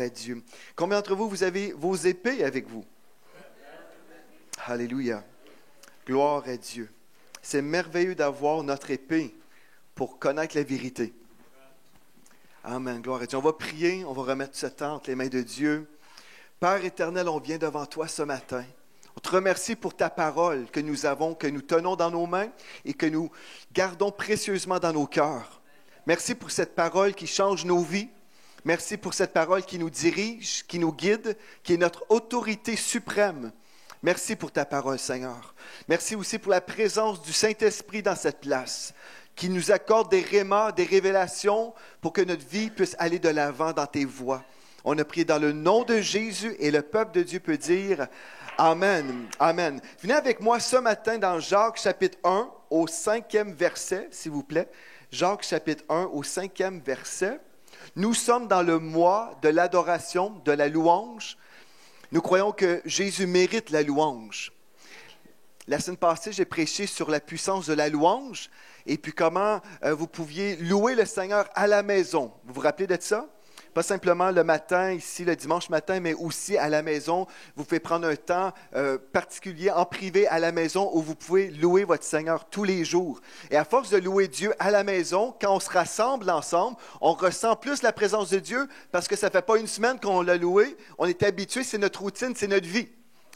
à Dieu. Combien d'entre vous, vous avez vos épées avec vous? Alléluia. Gloire à Dieu. C'est merveilleux d'avoir notre épée pour connaître la vérité. Amen. Gloire à Dieu. On va prier, on va remettre ce temps entre les mains de Dieu. Père éternel, on vient devant toi ce matin. On te remercie pour ta parole que nous avons, que nous tenons dans nos mains et que nous gardons précieusement dans nos cœurs. Merci pour cette parole qui change nos vies. Merci pour cette parole qui nous dirige, qui nous guide, qui est notre autorité suprême. Merci pour ta parole, Seigneur. Merci aussi pour la présence du Saint-Esprit dans cette place, qui nous accorde des rémas, des révélations pour que notre vie puisse aller de l'avant dans tes voies. On a prié dans le nom de Jésus et le peuple de Dieu peut dire Amen. Amen. Venez avec moi ce matin dans Jacques chapitre 1 au 5e verset, s'il vous plaît. Jacques chapitre 1 au 5e verset. Nous sommes dans le mois de l'adoration, de la louange. Nous croyons que Jésus mérite la louange. La semaine passée, j'ai prêché sur la puissance de la louange et puis comment vous pouviez louer le Seigneur à la maison. Vous vous rappelez de ça? Pas simplement le matin, ici, le dimanche matin, mais aussi à la maison. Vous pouvez prendre un temps particulier en privé à la maison où vous pouvez louer votre Seigneur tous les jours. Et à force de louer Dieu à la maison, quand on se rassemble ensemble, on ressent plus la présence de Dieu parce que ça ne fait pas une semaine qu'on l'a loué. On est habitué, c'est notre routine, c'est notre vie.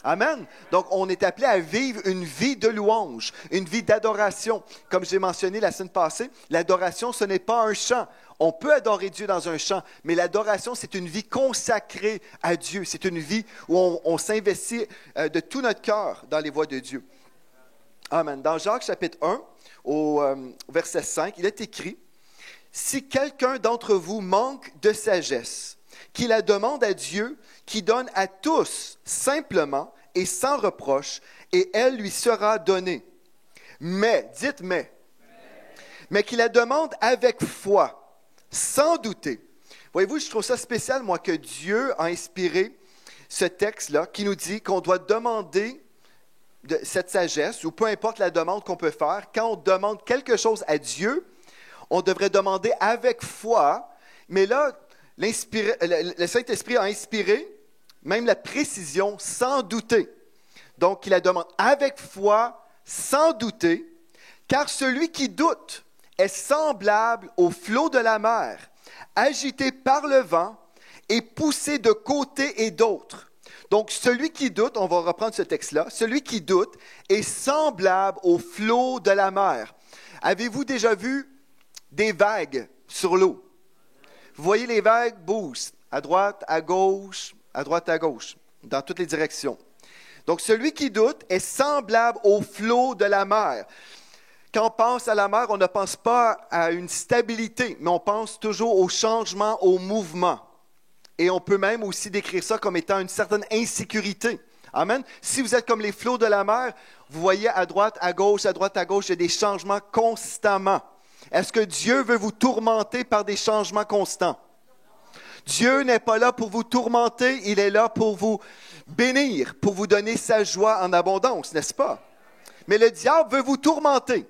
Amen. Donc, on est appelé à vivre une vie de louange, une vie d'adoration. Comme j'ai mentionné la semaine passée, l'adoration, ce n'est pas un chant. On peut adorer Dieu dans un chant, mais l'adoration, c'est une vie consacrée à Dieu. C'est une vie où on s'investit de tout notre cœur dans les voies de Dieu. Amen. Dans Jacques chapitre 1, au verset 5, il est écrit « Si quelqu'un d'entre vous manque de sagesse, qu'il la demande à Dieu, qui donne à tous simplement et sans reproche, et elle lui sera donnée. Mais, dites mais qu'il la demande avec foi, sans douter. » Voyez-vous, je trouve ça spécial, moi, que Dieu a inspiré ce texte-là qui nous dit qu'on doit demander cette sagesse, ou peu importe la demande qu'on peut faire, quand on demande quelque chose à Dieu, on devrait demander avec foi, mais là, le Saint-Esprit a inspiré même la précision sans douter. Donc, il la demande avec foi, sans douter, car celui qui doute est semblable au flot de la mer, agité par le vent et poussé de côté et d'autre. Donc, celui qui doute, on va reprendre ce texte-là, celui qui doute est semblable au flot de la mer. Avez-vous déjà vu des vagues sur l'eau? Vous voyez les vagues bougent à droite, à gauche, dans toutes les directions. Donc, celui qui doute est semblable au flot de la mer. Quand on pense à la mer, on ne pense pas à une stabilité, mais on pense toujours au changement, au mouvement. Et on peut même aussi décrire ça comme étant une certaine insécurité. Amen. Si vous êtes comme les flots de la mer, vous voyez à droite, à gauche, il y a des changements constamment. Est-ce que Dieu veut vous tourmenter par des changements constants? Dieu n'est pas là pour vous tourmenter, il est là pour vous bénir, pour vous donner sa joie en abondance, n'est-ce pas? Mais le diable veut vous tourmenter.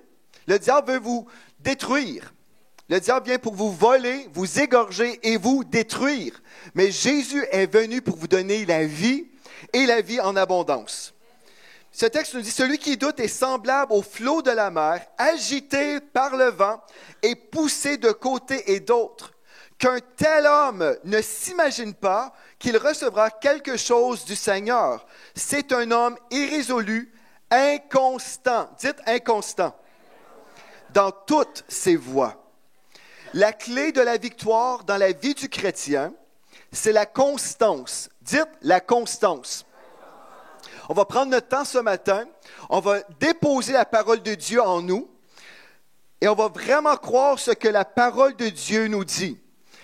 Le diable veut vous détruire. Le diable vient pour vous voler, vous égorger et vous détruire. Mais Jésus est venu pour vous donner la vie et la vie en abondance. Ce texte nous dit, celui qui doute est semblable au flot de la mer, agité par le vent et poussé de côté et d'autre. Qu'un tel homme ne s'imagine pas qu'il recevra quelque chose du Seigneur. C'est un homme irrésolu, inconstant. Dites inconstant. Dans toutes ses voies. La clé de la victoire dans la vie du chrétien, c'est la constance. Dites la constance. On va prendre notre temps ce matin, on va déposer la parole de Dieu en nous et on va vraiment croire ce que la parole de Dieu nous dit.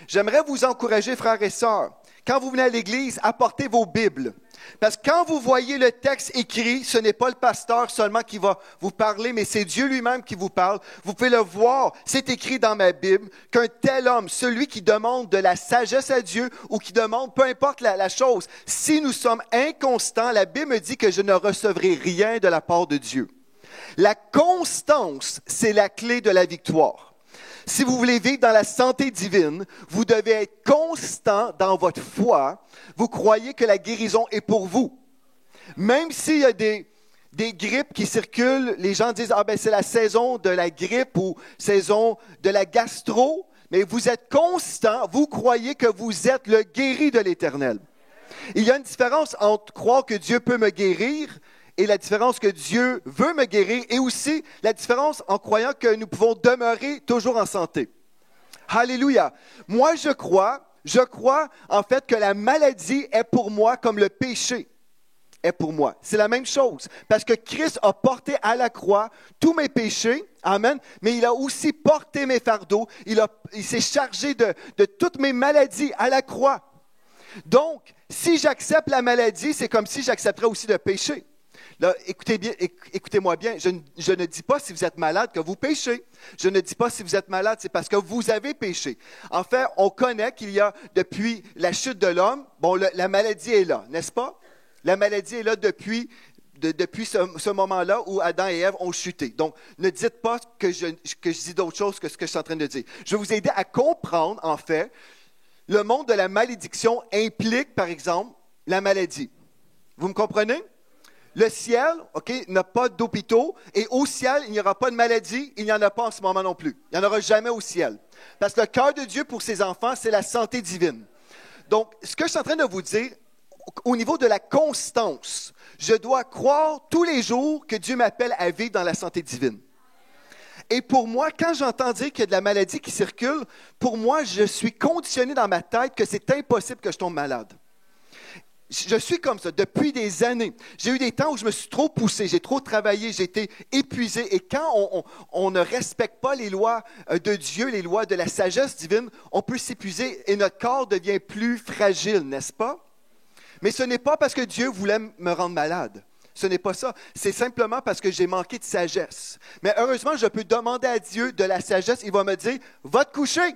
J'aimerais vous encourager, frères et sœurs, quand vous venez à l'église, apportez vos Bibles. Parce que quand vous voyez le texte écrit, ce n'est pas le pasteur seulement qui va vous parler, mais c'est Dieu lui-même qui vous parle. Vous pouvez le voir, c'est écrit dans ma Bible, qu'un tel homme, celui qui demande de la sagesse à Dieu ou qui demande, peu importe la chose, si nous sommes inconstants, la Bible me dit que je ne recevrai rien de la part de Dieu. La constance, c'est la clé de la victoire. Si vous voulez vivre dans la santé divine, vous devez être constant dans votre foi. Vous croyez que la guérison est pour vous. Même s'il y a des grippes qui circulent, les gens disent « Ah ben c'est la saison de la grippe ou saison de la gastro », mais vous êtes constant, vous croyez que vous êtes le guéri de l'Éternel. Il y a une différence entre croire que Dieu peut me guérir et la différence que Dieu veut me guérir et aussi la différence en croyant que nous pouvons demeurer toujours en santé. Alléluia. Moi, je crois en fait que la maladie est pour moi comme le péché est pour moi. C'est la même chose. Parce que Christ a porté à la croix tous mes péchés. Amen. Mais il a aussi porté mes fardeaux. Il s'est chargé de toutes mes maladies à la croix. Donc, si j'accepte la maladie, c'est comme si j'accepterais aussi le péché. Là, écoutez-moi bien, je ne dis pas si vous êtes malade que vous péchez. Je ne dis pas si vous êtes malade, c'est parce que vous avez péché. En fait, on connaît qu'il y a, depuis la chute de l'homme, la maladie est là, n'est-ce pas? La maladie est là depuis ce moment-là où Adam et Ève ont chuté. Donc, ne dites pas que je dis d'autre chose que ce que je suis en train de dire. Je vais vous aider à comprendre, en fait, le monde de la malédiction implique, par exemple, la maladie. Vous me comprenez? Le ciel, n'a pas d'hôpitaux, et au ciel, il n'y aura pas de maladie, il n'y en a pas en ce moment non plus. Il n'y en aura jamais au ciel. Parce que le cœur de Dieu pour ses enfants, c'est la santé divine. Donc, ce que je suis en train de vous dire, au niveau de la constance, je dois croire tous les jours que Dieu m'appelle à vivre dans la santé divine. Et pour moi, quand j'entends dire qu'il y a de la maladie qui circule, pour moi, je suis conditionné dans ma tête que c'est impossible que je tombe malade. Je suis comme ça depuis des années. J'ai eu des temps où je me suis trop poussé, j'ai trop travaillé, j'ai été épuisé. Et quand on ne respecte pas les lois de Dieu, les lois de la sagesse divine, on peut s'épuiser et notre corps devient plus fragile, n'est-ce pas? Mais ce n'est pas parce que Dieu voulait me rendre malade. Ce n'est pas ça. C'est simplement parce que j'ai manqué de sagesse. Mais heureusement, je peux demander à Dieu de la sagesse. Il va me dire, va te coucher.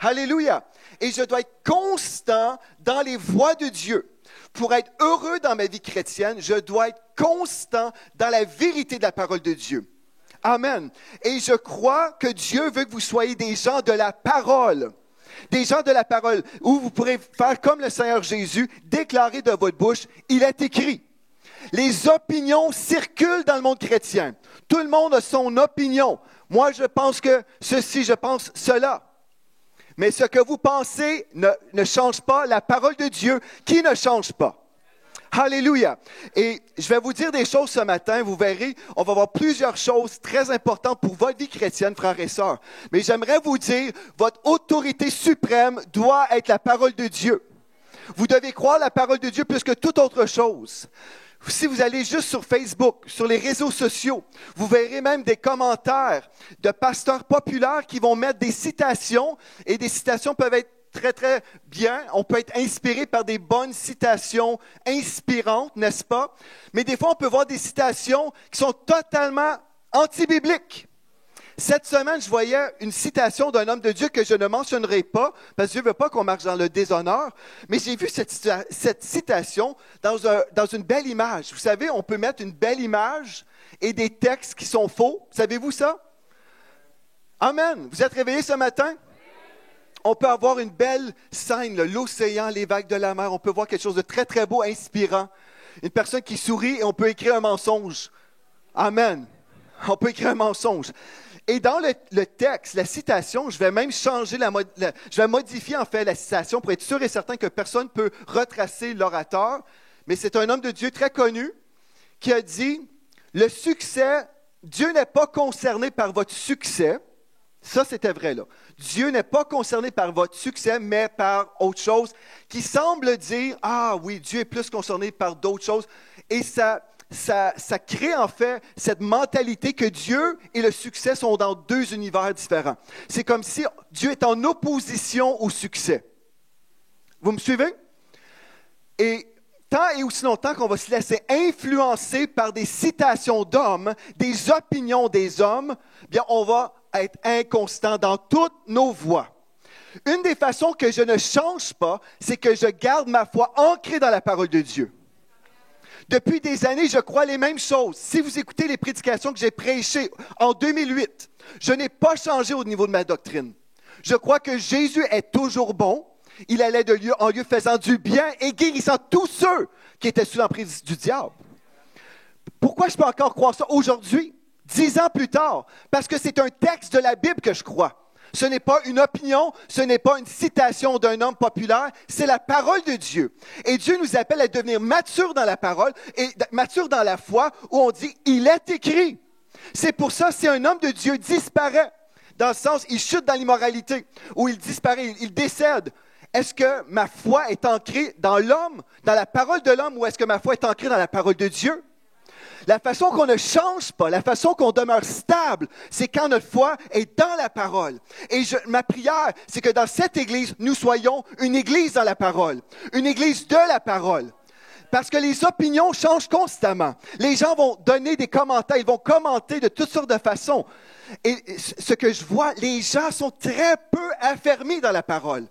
Alléluia. Et je dois être constant dans les voies de Dieu. Pour être heureux dans ma vie chrétienne, je dois être constant dans la vérité de la parole de Dieu. Amen. Et je crois que Dieu veut que vous soyez des gens de la parole. Des gens de la parole, où vous pourrez faire comme le Seigneur Jésus, déclarer de votre bouche, il est écrit. Les opinions circulent dans le monde chrétien. Tout le monde a son opinion. Moi, je pense que ceci, je pense cela. Mais ce que vous pensez ne change pas la parole de Dieu qui ne change pas. Alléluia. Et je vais vous dire des choses ce matin, vous verrez, on va voir plusieurs choses très importantes pour votre vie chrétienne, frères et sœurs. Mais j'aimerais vous dire, votre autorité suprême doit être la parole de Dieu. Vous devez croire la parole de Dieu plus que toute autre chose. Si vous allez juste sur Facebook, sur les réseaux sociaux, vous verrez même des commentaires de pasteurs populaires qui vont mettre des citations, et des citations peuvent être très, très bien. On peut être inspiré par des bonnes citations inspirantes, n'est-ce pas? Mais des fois, on peut voir des citations qui sont totalement anti-bibliques. Cette semaine, je voyais une citation d'un homme de Dieu que je ne mentionnerai pas, parce que Dieu ne veut pas qu'on marche dans le déshonneur, mais j'ai vu cette citation dans une belle image. Vous savez, on peut mettre une belle image et des textes qui sont faux. Savez-vous ça? Amen. Vous êtes réveillés ce matin? On peut avoir une belle scène, l'océan, les vagues de la mer. On peut voir quelque chose de très, très beau, inspirant. Une personne qui sourit et on peut écrire un mensonge. Amen. On peut écrire un mensonge. Et dans le texte, la citation, je vais même changer je vais modifier en fait la citation pour être sûr et certain que personne ne peut retracer l'orateur. Mais c'est un homme de Dieu très connu qui a dit, le succès, Dieu n'est pas concerné par votre succès. Ça, c'était vrai, là. Dieu n'est pas concerné par votre succès, mais par autre chose, qui semble dire, ah oui, Dieu est plus concerné par d'autres choses. Et ça crée en fait cette mentalité que Dieu et le succès sont dans deux univers différents. C'est comme si Dieu est en opposition au succès. Vous me suivez? Et tant et aussi longtemps qu'on va se laisser influencer par des citations d'hommes, des opinions des hommes, bien on va être inconstant dans toutes nos voies. Une des façons que je ne change pas, c'est que je garde ma foi ancrée dans la parole de Dieu. Depuis des années, je crois les mêmes choses. Si vous écoutez les prédications que j'ai prêchées en 2008, je n'ai pas changé au niveau de ma doctrine. Je crois que Jésus est toujours bon. Il allait de lieu en lieu faisant du bien et guérissant tous ceux qui étaient sous l'emprise du diable. Pourquoi je peux encore croire ça aujourd'hui, 10 ans plus tard? Parce que c'est un texte de la Bible que je crois. Ce n'est pas une opinion, ce n'est pas une citation d'un homme populaire, c'est la parole de Dieu. Et Dieu nous appelle à devenir matures dans la parole et matures dans la foi où on dit « il est écrit ». C'est pour ça, si un homme de Dieu disparaît, dans le sens, il chute dans l'immoralité, ou il disparaît, il décède, est-ce que ma foi est ancrée dans l'homme, dans la parole de l'homme, ou est-ce que ma foi est ancrée dans la parole de Dieu? La façon qu'on ne change pas, la façon qu'on demeure stable, c'est quand notre foi est dans la parole. Et ma prière, c'est que dans cette Église, nous soyons une Église dans la parole, une Église de la parole. Parce que les opinions changent constamment. Les gens vont donner des commentaires, ils vont commenter de toutes sortes de façons. Et ce que je vois, les gens sont très peu affermis dans la parole.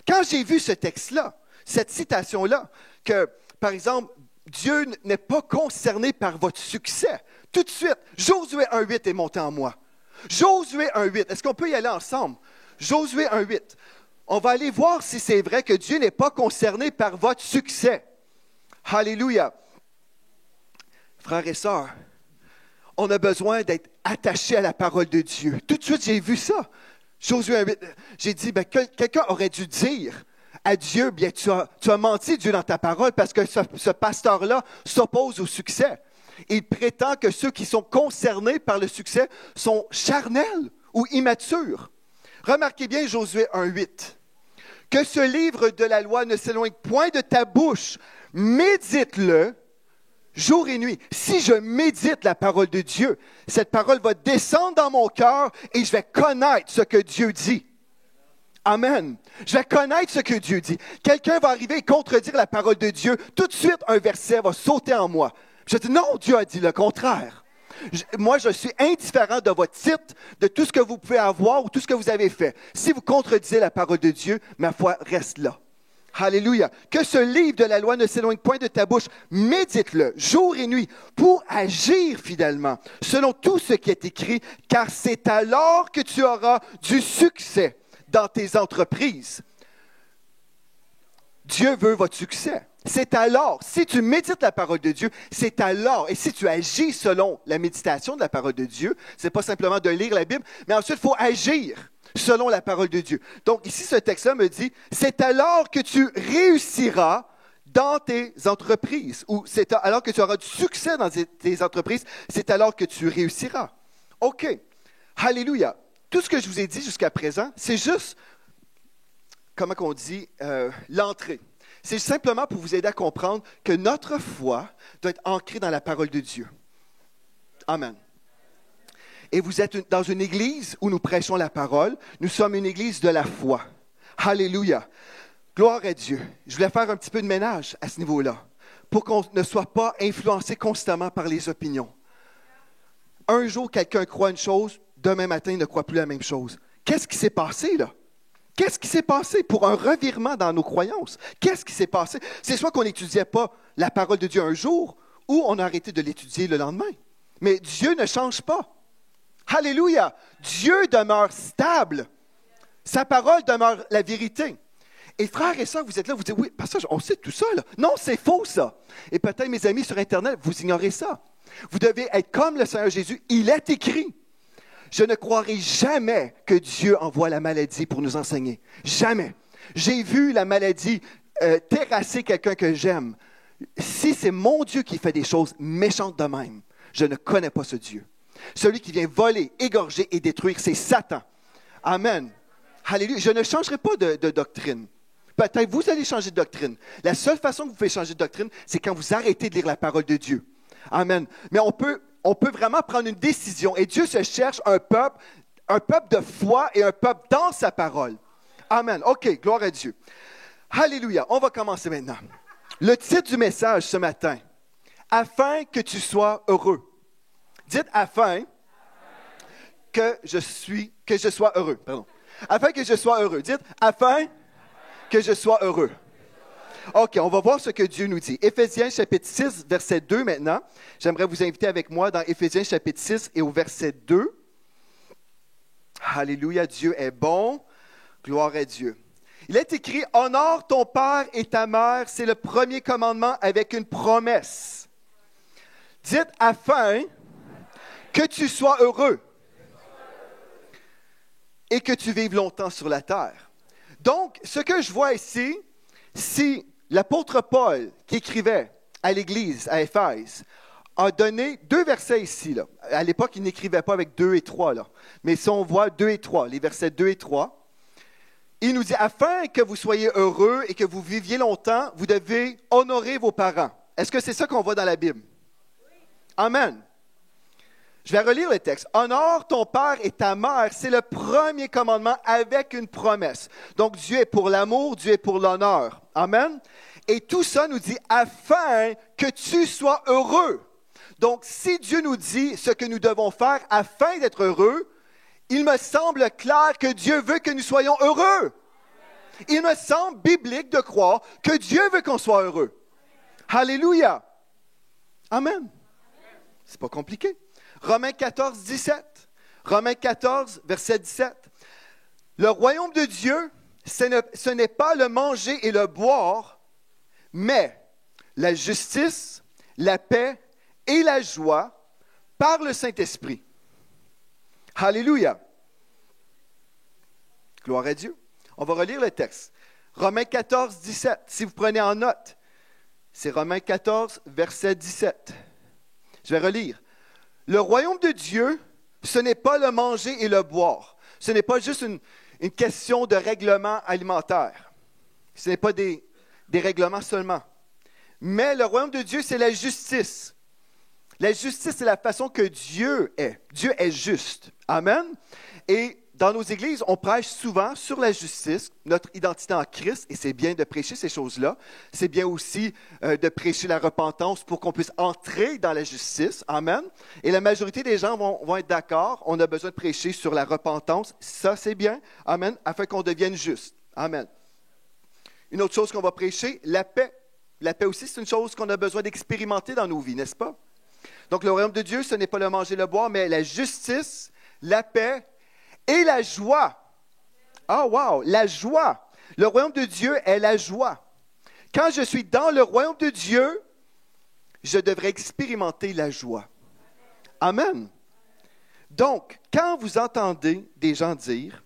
Quand j'ai vu ce texte-là, cette citation-là, que, par exemple, Dieu n'est pas concerné par votre succès. Tout de suite, Josué 1,8 est monté en moi. Josué 1,8, est-ce qu'on peut y aller ensemble? Josué 1,8. On va aller voir si c'est vrai que Dieu n'est pas concerné par votre succès. Alléluia. Frères et sœurs, on a besoin d'être attachés à la parole de Dieu. Tout de suite, j'ai vu ça. Josué 1,8, j'ai dit, quelqu'un aurait dû dire à Dieu, bien, tu as menti, Dieu, dans ta parole, parce que ce pasteur-là s'oppose au succès. Il prétend que ceux qui sont concernés par le succès sont charnels ou immatures. Remarquez bien Josué 1,8. Que ce livre de la loi ne s'éloigne point de ta bouche. Médite-le jour et nuit. Si je médite la parole de Dieu, cette parole va descendre dans mon cœur et je vais connaître ce que Dieu dit. Amen. Je vais connaître ce que Dieu dit. Quelqu'un va arriver et contredire la parole de Dieu. Tout de suite, un verset va sauter en moi. Je dis, non, Dieu a dit le contraire. Moi, je suis indifférent de votre titre, de tout ce que vous pouvez avoir ou tout ce que vous avez fait. Si vous contredisez la parole de Dieu, ma foi reste là. Alléluia. Que ce livre de la loi ne s'éloigne point de ta bouche. Médite-le jour et nuit pour agir fidèlement, selon tout ce qui est écrit, car c'est alors que tu auras du succès dans tes entreprises. Dieu veut votre succès. C'est alors, si tu médites la parole de Dieu, c'est alors, et si tu agis selon la méditation de la parole de Dieu, c'est pas simplement de lire la Bible, mais ensuite il faut agir selon la parole de Dieu. Donc ici, ce texte-là me dit, c'est alors que tu réussiras dans tes entreprises, ou c'est alors que tu auras du succès dans tes entreprises, c'est alors que tu réussiras. OK. Alléluia. Tout ce que je vous ai dit jusqu'à présent, c'est juste, comment on dit, l'entrée. C'est simplement pour vous aider à comprendre que notre foi doit être ancrée dans la parole de Dieu. Amen. Et vous êtes dans une église où nous prêchons la parole. Nous sommes une église de la foi. Alléluia. Gloire à Dieu. Je voulais faire un petit peu de ménage à ce niveau-là pour qu'on ne soit pas influencé constamment par les opinions. Un jour, quelqu'un croit une chose, demain matin, il ne croit plus la même chose. Qu'est-ce qui s'est passé là? Qu'est-ce qui s'est passé pour un revirement dans nos croyances? Qu'est-ce qui s'est passé? C'est soit qu'on n'étudiait pas la parole de Dieu un jour ou on a arrêté de l'étudier le lendemain. Mais Dieu ne change pas. Alléluia! Dieu demeure stable. Sa parole demeure la vérité. Et frères et sœurs, vous êtes là, vous dites, oui, parce que on sait tout ça, là. Non, c'est faux, ça. Et peut-être, mes amis sur Internet, vous ignorez ça. Vous devez être comme le Seigneur Jésus. Il est écrit. Je ne croirai jamais que Dieu envoie la maladie pour nous enseigner. Jamais. J'ai vu la maladie terrasser quelqu'un que j'aime. Si c'est mon Dieu qui fait des choses méchantes de même, je ne connais pas ce Dieu. Celui qui vient voler, égorger et détruire, c'est Satan. Amen. Alléluia. Je ne changerai pas de doctrine. Peut-être vous allez changer de doctrine. La seule façon que vous pouvez changer de doctrine, c'est quand vous arrêtez de lire la parole de Dieu. Amen. Mais on peut vraiment prendre une décision. Et Dieu se cherche un peuple de foi et un peuple dans sa parole. Amen. OK, gloire à Dieu. Alléluia. On va commencer maintenant. Le titre du message ce matin, « Afin que tu sois heureux ». Dites « Afin que je sois heureux ». Pardon. Afin que je sois heureux. Dites « Afin que je sois heureux ». OK, on va voir ce que Dieu nous dit. Éphésiens chapitre 6, verset 2 maintenant. J'aimerais vous inviter avec moi dans Éphésiens chapitre 6 et au verset 2. Alléluia, Dieu est bon. Gloire à Dieu. Il est écrit, « Honore ton père et ta mère, c'est le premier commandement avec une promesse. Dites afin que tu sois heureux et que tu vives longtemps sur la terre. » Donc, ce que je vois ici, si l'apôtre Paul, qui écrivait à l'Église, à Éphèse, a donné 2 versets ici. Là. À l'époque, il n'écrivait pas avec 2 et 3. Là. Mais si on voit 2 et 3, les versets 2 et 3, il nous dit, afin que vous soyez heureux et que vous viviez longtemps, vous devez honorer vos parents. Est-ce que c'est ça qu'on voit dans la Bible? Amen. Je vais relire le texte. Honore ton père et ta mère, c'est le premier commandement avec une promesse. Donc Dieu est pour l'amour, Dieu est pour l'honneur. Amen. Et tout ça nous dit afin que tu sois heureux. Donc si Dieu nous dit ce que nous devons faire afin d'être heureux, il me semble clair que Dieu veut que nous soyons heureux. Il me semble biblique de croire que Dieu veut qu'on soit heureux. Alléluia. Amen. C'est pas compliqué. Romains 14, 17. Romains 14, verset 17. Le royaume de Dieu, ce n'est pas le manger et le boire, mais la justice, la paix et la joie par le Saint-Esprit. Alléluia. Gloire à Dieu. On va relire le texte. Romains 14, 17. Si vous prenez en note, c'est Romains 14, verset 17. Je vais relire. Le royaume de Dieu, ce n'est pas le manger et le boire. Ce n'est pas juste une question de règlement alimentaire. Ce n'est pas des règlements seulement. Mais le royaume de Dieu, c'est la justice. La justice, c'est la façon que Dieu est. Dieu est juste. Amen. Et dans nos églises, on prêche souvent sur la justice, notre identité en Christ, et c'est bien de prêcher ces choses-là. C'est bien aussi de prêcher la repentance pour qu'on puisse entrer dans la justice. Amen. Et la majorité des gens vont être d'accord. On a besoin de prêcher sur la repentance. Ça, c'est bien. Amen. Afin qu'on devienne juste. Amen. Une autre chose qu'on va prêcher, la paix. La paix aussi, c'est une chose qu'on a besoin d'expérimenter dans nos vies, n'est-ce pas? Donc, le royaume de Dieu, ce n'est pas le manger et le boire, mais la justice, la paix et la joie. Ah, wow, la joie. Le royaume de Dieu est la joie. Quand je suis dans le royaume de Dieu, je devrais expérimenter la joie. Amen. Donc, quand vous entendez des gens dire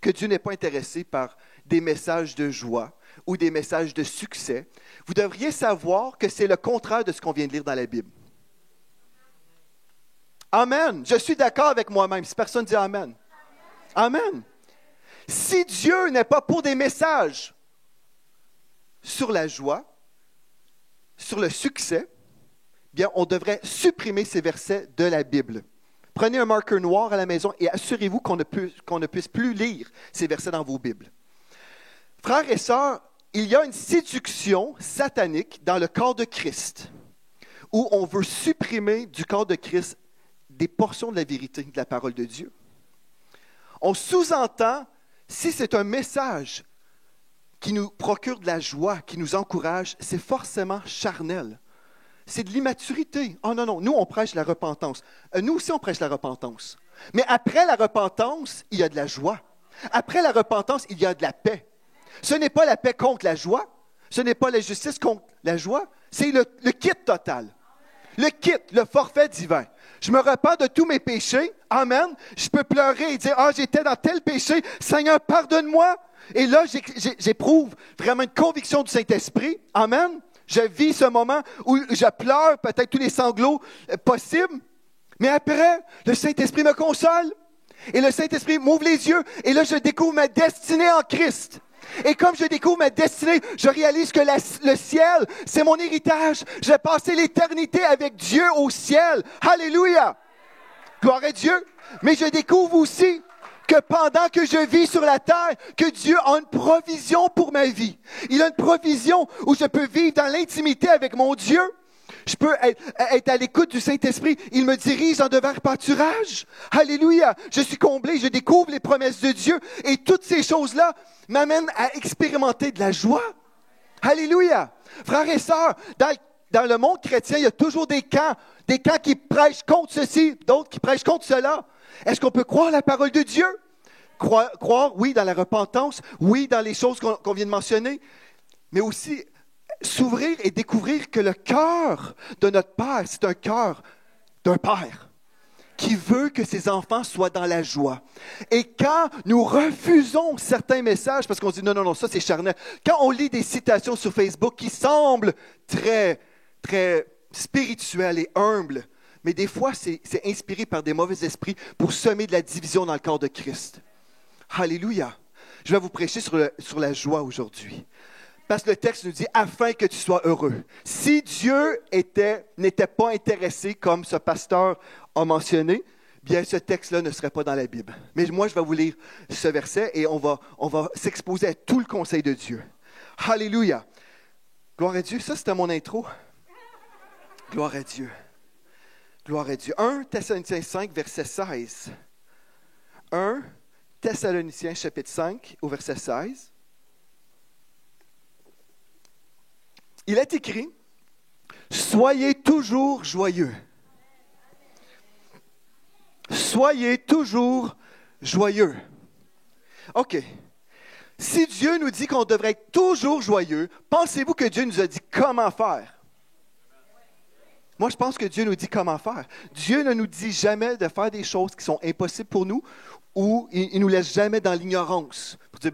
que Dieu n'est pas intéressé par des messages de joie ou des messages de succès, vous devriez savoir que c'est le contraire de ce qu'on vient de lire dans la Bible. Amen. Je suis d'accord avec moi-même. Si personne dit Amen. Amen. Si Dieu n'est pas pour des messages sur la joie, sur le succès, bien, on devrait supprimer ces versets de la Bible. Prenez un marqueur noir à la maison et assurez-vous qu'on ne puisse plus lire ces versets dans vos Bibles. Frères et sœurs, il y a une séduction satanique dans le corps de Christ où on veut supprimer du corps de Christ des portions de la vérité de la parole de Dieu. On sous-entend, si c'est un message qui nous procure de la joie, qui nous encourage, c'est forcément charnel. C'est de l'immaturité. Oh non, non, nous on prêche la repentance. Nous aussi on prêche la repentance. Mais après la repentance, il y a de la joie. Après la repentance, il y a de la paix. Ce n'est pas la paix contre la joie. Ce n'est pas la justice contre la joie. C'est le kit total. Le kit, le forfait divin. Je me repens de tous mes péchés. Amen. Je peux pleurer et dire, j'étais dans tel péché. Seigneur, pardonne-moi. Et là, j'éprouve vraiment une conviction du Saint-Esprit. Amen. Je vis ce moment où je pleure, peut-être tous les sanglots possibles. Mais après, le Saint-Esprit me console. Et le Saint-Esprit m'ouvre les yeux. Et là, je découvre ma destinée en Christ. Et comme je découvre ma destinée, je réalise que le ciel, c'est mon héritage. Je vais passer l'éternité avec Dieu au ciel. Alléluia! Gloire à Dieu. Mais je découvre aussi que pendant que je vis sur la terre, que Dieu a une provision pour ma vie. Il a une provision où je peux vivre dans l'intimité avec mon Dieu. Je peux être à l'écoute du Saint-Esprit. Il me dirige dans de verts pâturages. Alléluia. Je suis comblé. Je découvre les promesses de Dieu. Et toutes ces choses-là m'amènent à expérimenter de la joie. Alléluia! Frères et sœurs, dans le monde chrétien, il y a toujours des camps qui prêchent contre ceci, d'autres qui prêchent contre cela. Est-ce qu'on peut croire la parole de Dieu? Croire, oui, dans la repentance, oui, dans les choses qu'on vient de mentionner, mais aussi s'ouvrir et découvrir que le cœur de notre Père, c'est un cœur d'un Père qui veut que ses enfants soient dans la joie. Et quand nous refusons certains messages, parce qu'on dit non, ça c'est charnel, quand on lit des citations sur Facebook qui semblent très, très spirituelles et humbles, mais des fois c'est inspiré par des mauvais esprits pour semer de la division dans le corps de Christ. Alléluia. Je vais vous prêcher sur la joie aujourd'hui. Parce que le texte nous dit « afin que tu sois heureux ». Si Dieu n'était pas intéressé, comme ce pasteur a mentionné, bien ce texte-là ne serait pas dans la Bible. Mais moi, je vais vous lire ce verset et on va s'exposer à tout le conseil de Dieu. Alléluia. Gloire à Dieu. Ça, c'était mon intro. Gloire à Dieu. Gloire à Dieu. 1 Thessaloniciens 5, verset 16. 1 Thessaloniciens, chapitre 5, au verset 16. Il est écrit, « Soyez toujours joyeux. » Soyez toujours joyeux. OK. Si Dieu nous dit qu'on devrait être toujours joyeux, pensez-vous que Dieu nous a dit comment faire? Moi, je pense que Dieu nous dit comment faire. Dieu ne nous dit jamais de faire des choses qui sont impossibles pour nous ou il ne nous laisse jamais dans l'ignorance. Pour dire,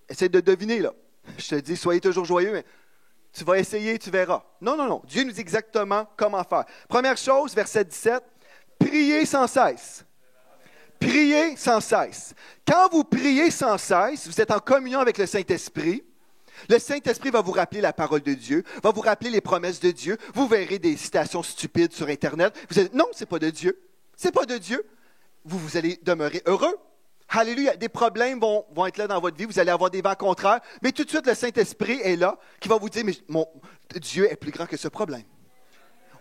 essaye de deviner, là. Je te dis, soyez toujours joyeux, mais tu vas essayer, tu verras. Non. Dieu nous dit exactement comment faire. Première chose, verset 17, priez sans cesse. Priez sans cesse. Quand vous priez sans cesse, vous êtes en communion avec le Saint-Esprit. Le Saint-Esprit va vous rappeler la parole de Dieu, va vous rappeler les promesses de Dieu. Vous verrez des citations stupides sur Internet. Vous allez non, c'est pas de Dieu. C'est pas de Dieu. Vous allez demeurer heureux. Alléluia. Des problèmes vont être là dans votre vie. Vous allez avoir des vents contraires. Mais tout de suite, le Saint-Esprit est là, qui va vous dire, mais Dieu est plus grand que ce problème.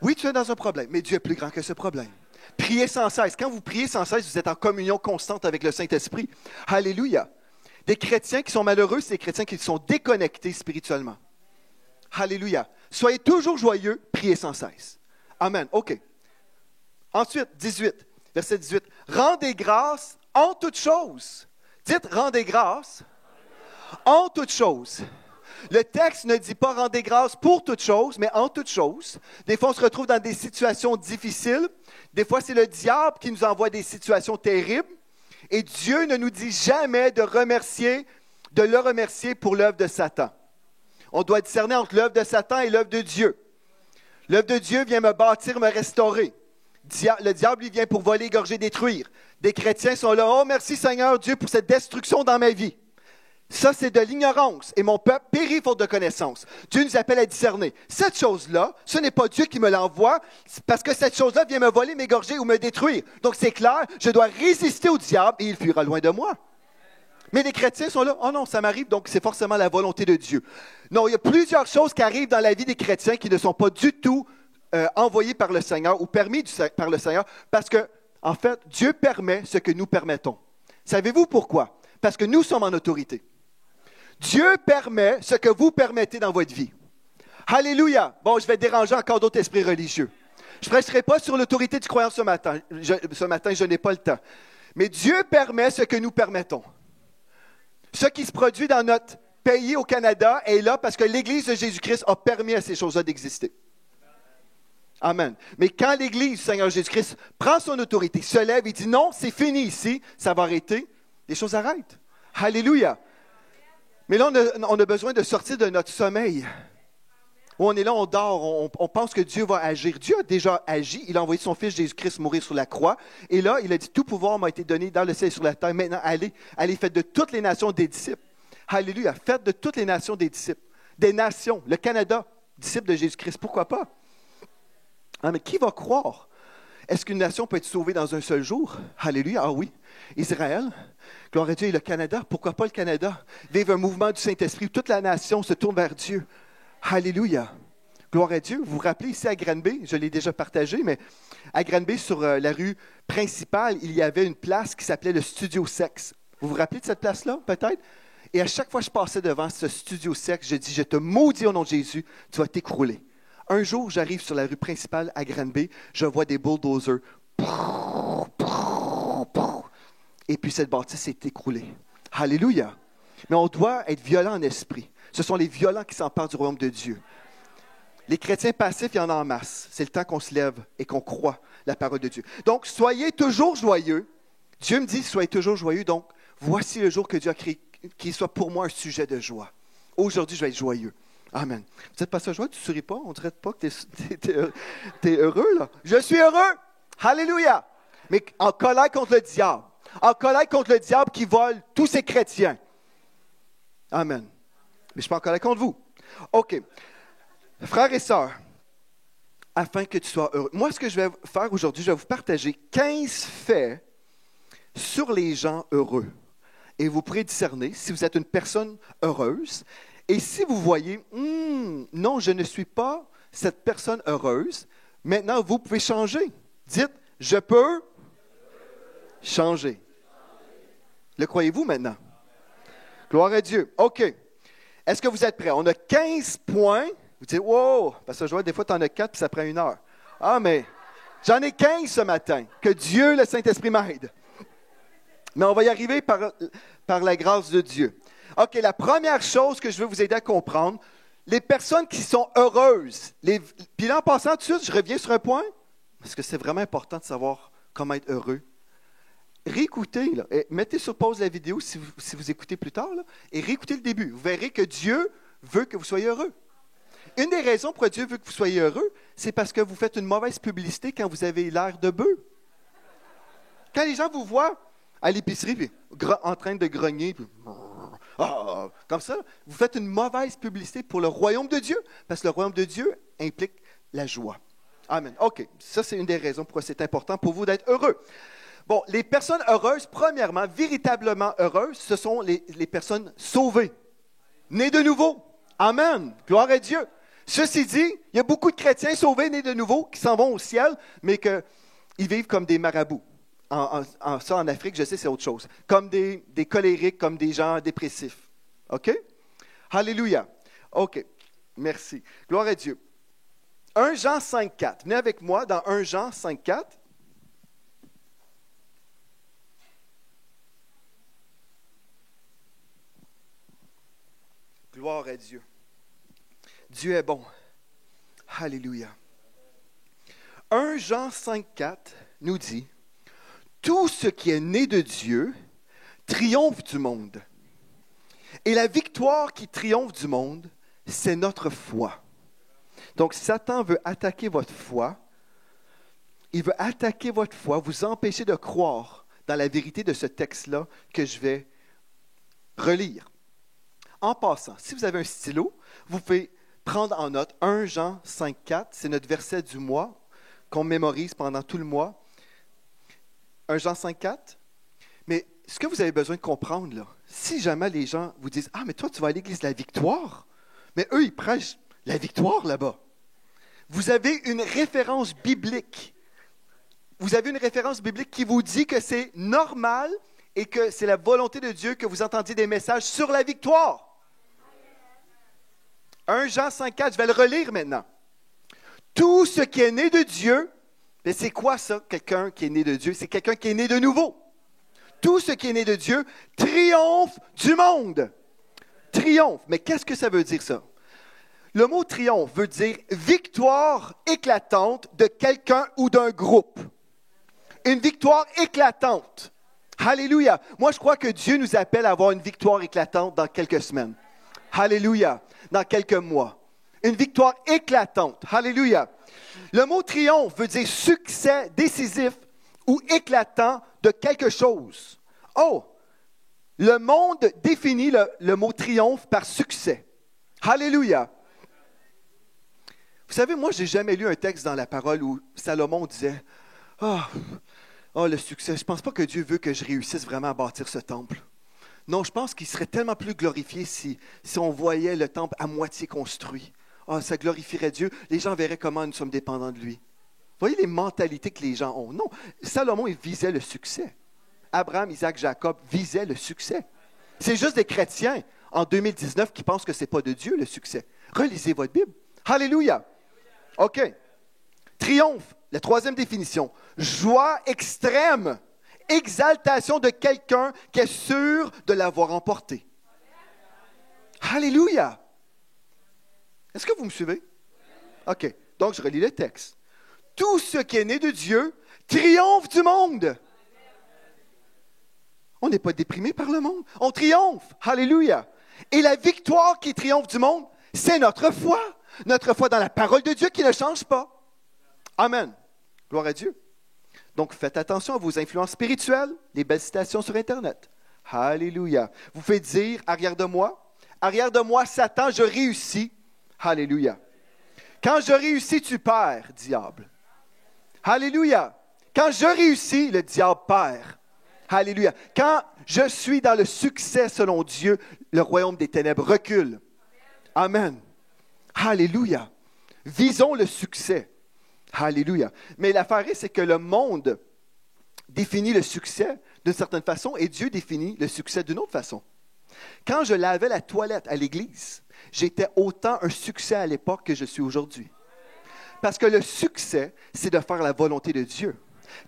Oui, tu es dans un problème, mais Dieu est plus grand que ce problème. Priez sans cesse. Quand vous priez sans cesse, vous êtes en communion constante avec le Saint-Esprit. Alléluia. Des chrétiens qui sont malheureux, c'est des chrétiens qui sont déconnectés spirituellement. Alléluia. Soyez toujours joyeux, priez sans cesse. Amen. OK. Ensuite, 18, verset 18. Rendez grâce en toutes choses. Dites, rendez grâce en toutes choses. Le texte ne dit pas rendez grâce pour toutes choses, mais en toutes choses. Des fois, on se retrouve dans des situations difficiles. Des fois, c'est le diable qui nous envoie des situations terribles. Et Dieu ne nous dit jamais de le remercier pour l'œuvre de Satan. On doit discerner entre l'œuvre de Satan et l'œuvre de Dieu. L'œuvre de Dieu vient me bâtir, me restaurer. Le diable, il vient pour voler, égorger, détruire. Des chrétiens sont là, « Oh, merci Seigneur Dieu pour cette destruction dans ma vie. » Ça, c'est de l'ignorance. Et mon peuple périt faute de connaissance. Dieu nous appelle à discerner. Cette chose-là, ce n'est pas Dieu qui me l'envoie, parce que cette chose-là vient me voler, m'égorger ou me détruire. Donc, c'est clair, je dois résister au diable et il fuira loin de moi. Mais les chrétiens sont là, « Oh non, ça m'arrive, donc c'est forcément la volonté de Dieu. » Non, il y a plusieurs choses qui arrivent dans la vie des chrétiens qui ne sont pas du tout envoyées par le Seigneur ou permis par le Seigneur, parce que, en fait, Dieu permet ce que nous permettons. Savez-vous pourquoi? Parce que nous sommes en autorité. Dieu permet ce que vous permettez dans votre vie. Alléluia! Bon, je vais déranger encore d'autres esprits religieux. Je ne prêcherai pas sur l'autorité du croyant ce matin. Je n'ai pas le temps. Mais Dieu permet ce que nous permettons. Ce qui se produit dans notre pays au Canada est là parce que l'Église de Jésus-Christ a permis à ces choses-là d'exister. Amen. Mais quand l'Église du Seigneur Jésus-Christ prend son autorité, se lève et dit non, c'est fini ici, ça va arrêter, les choses arrêtent. Alléluia. Mais là, on a besoin de sortir de notre sommeil. Où on est là, on dort, on pense que Dieu va agir. Dieu a déjà agi. Il a envoyé son Fils Jésus-Christ mourir sur la croix. Et là, il a dit, tout pouvoir m'a été donné dans le ciel et sur la terre. Maintenant, allez, faites de toutes les nations des disciples. Alléluia. Faites de toutes les nations des disciples. Des nations. Le Canada, disciple de Jésus-Christ. Pourquoi pas? Ah, mais qui va croire? Est-ce qu'une nation peut être sauvée dans un seul jour? Alléluia. Ah oui. Israël, gloire à Dieu, et le Canada. Pourquoi pas le Canada? Vive un mouvement du Saint-Esprit où toute la nation se tourne vers Dieu. Alléluia. Gloire à Dieu. Vous vous rappelez ici à Granby, je l'ai déjà partagé, mais à Granby, sur la rue principale, il y avait une place qui s'appelait le Studio Sexe. Vous vous rappelez de cette place-là, peut-être? Et à chaque fois que je passais devant ce studio sexe, je dis, je te maudis au nom de Jésus, tu vas t'écrouler. Un jour, j'arrive sur la rue principale à Granby, je vois des bulldozers. Et puis cette bâtisse s'est écroulée. Alléluia. Mais on doit être violent en esprit. Ce sont les violents qui s'emparent du royaume de Dieu. Les chrétiens passifs, il y en a en masse. C'est le temps qu'on se lève et qu'on croit la parole de Dieu. Donc, soyez toujours joyeux. Dieu me dit, soyez toujours joyeux. Donc, voici le jour que Dieu a créé, qu'il soit pour moi un sujet de joie. Aujourd'hui, je vais être joyeux. Amen. Vous n'êtes pas ça joyeux? Tu ne souris pas? On ne dirait pas que tu es heureux, là. Je suis heureux. Alléluia. Mais en colère contre le diable. En colère contre le diable qui vole tous ces chrétiens. Amen. Mais je ne suis pas en colère contre vous. OK. Frères et sœurs, afin que tu sois heureux. Moi, ce que je vais faire aujourd'hui, je vais vous partager 15 faits sur les gens heureux. Et vous pourrez discerner si vous êtes une personne heureuse. Et si vous voyez, non, je ne suis pas cette personne heureuse, maintenant, vous pouvez changer. Dites, je peux changer. Le croyez-vous maintenant? Gloire à Dieu. OK. Est-ce que vous êtes prêts? On a 15 points. Vous dites, wow, parce que je vois des fois, tu en as 4 puis ça prend 1 heure. Ah, mais j'en ai 15 ce matin. Que Dieu, le Saint-Esprit, m'aide. Mais on va y arriver par la grâce de Dieu. OK, la première chose que je veux vous aider à comprendre, les personnes qui sont heureuses. Puis là, en passant tout de suite, je reviens sur un point, parce que c'est vraiment important de savoir comment être heureux. Réécoutez, là, et mettez sur pause la vidéo si vous écoutez plus tard, là, et réécoutez le début. Vous verrez que Dieu veut que vous soyez heureux. Une des raisons pourquoi Dieu veut que vous soyez heureux, c'est parce que vous faites une mauvaise publicité quand vous avez l'air de bœuf. Quand les gens vous voient à l'épicerie, puis, en train de grogner, puis, comme ça, vous faites une mauvaise publicité pour le royaume de Dieu, parce que le royaume de Dieu implique la joie. Amen. OK, ça c'est une des raisons pourquoi c'est important pour vous d'être heureux. Bon, les personnes heureuses, premièrement, véritablement heureuses, ce sont les personnes sauvées, nées de nouveau. Amen. Gloire à Dieu. Ceci dit, il y a beaucoup de chrétiens sauvés, nés de nouveau, qui s'en vont au ciel, mais qu'ils vivent comme des marabouts. Ça, en Afrique, je sais, c'est autre chose. Comme des colériques, comme des gens dépressifs. OK? Alléluia. OK. Merci. Gloire à Dieu. 1 Jean 5,4. Venez avec moi dans 1 Jean 5,4. Gloire à Dieu. Dieu est bon. Alléluia. 1 Jean 5,4 nous dit, « Tout ce qui est né de Dieu triomphe du monde. Et la victoire qui triomphe du monde, c'est notre foi. » Donc, Satan veut attaquer votre foi. Il veut attaquer votre foi, vous empêcher de croire dans la vérité de ce texte-là que je vais relire. En passant, si vous avez un stylo, vous pouvez prendre en note 1 Jean 5,4, c'est notre verset du mois qu'on mémorise pendant tout le mois. 1 Jean 5,4. Mais ce que vous avez besoin de comprendre, là, si jamais les gens vous disent « Ah, mais toi, tu vas à l'église de la victoire. » Mais eux, ils prêchent la victoire là-bas. Vous avez une référence biblique. Vous avez une référence biblique qui vous dit que c'est normal et que c'est la volonté de Dieu que vous entendiez des messages sur la victoire. 1 Jean 5,4, je vais le relire maintenant. Tout ce qui est né de Dieu, mais c'est quoi ça, quelqu'un qui est né de Dieu? C'est quelqu'un qui est né de nouveau. Tout ce qui est né de Dieu triomphe du monde. Triomphe. Mais qu'est-ce que ça veut dire ça? Le mot triomphe veut dire victoire éclatante de quelqu'un ou d'un groupe. Une victoire éclatante. Alléluia. Moi, je crois que Dieu nous appelle à avoir une victoire éclatante dans quelques semaines. Alléluia. Dans quelques mois. Une victoire éclatante. Alléluia. Le mot triomphe veut dire succès décisif ou éclatant de quelque chose. Oh! Le monde définit le mot triomphe par succès. Alléluia. Vous savez, moi, je n'ai jamais lu un texte dans la parole où Salomon disait « Oh, le succès, je ne pense pas que Dieu veut que je réussisse vraiment à bâtir ce temple. » Non, je pense qu'il serait tellement plus glorifié si on voyait le temple à moitié construit. Ah, ça glorifierait Dieu. Les gens verraient comment nous sommes dépendants de lui. Vous voyez les mentalités que les gens ont. Non, Salomon, il visait le succès. Abraham, Isaac, Jacob visaient le succès. C'est juste des chrétiens en 2019 qui pensent que ce n'est pas de Dieu, le succès. Relisez votre Bible. Alléluia. OK. Triomphe, la troisième définition. Joie extrême, exaltation de quelqu'un qui est sûr de l'avoir emporté. Alléluia. Est-ce que vous me suivez? OK. Donc, je relis le texte. Tout ce qui est né de Dieu triomphe du monde. On n'est pas déprimé par le monde. On triomphe. Alléluia. Et la victoire qui triomphe du monde, c'est notre foi. Notre foi dans la parole de Dieu qui ne change pas. Amen. Gloire à Dieu. Donc, faites attention à vos influences spirituelles, les belles citations sur Internet. Alléluia. Vous faites dire, arrière de moi, Satan, je réussis. Alléluia. Quand je réussis, tu perds, diable. Alléluia. Quand je réussis, le diable perd. Alléluia. Quand je suis dans le succès selon Dieu, le royaume des ténèbres recule. Amen. Alléluia. Visons le succès. Alléluia. Mais l'affaire est, c'est que le monde définit le succès d'une certaine façon et Dieu définit le succès d'une autre façon. Quand je lavais la toilette à l'église, j'étais autant un succès à l'époque que je suis aujourd'hui. Parce que le succès, c'est de faire la volonté de Dieu.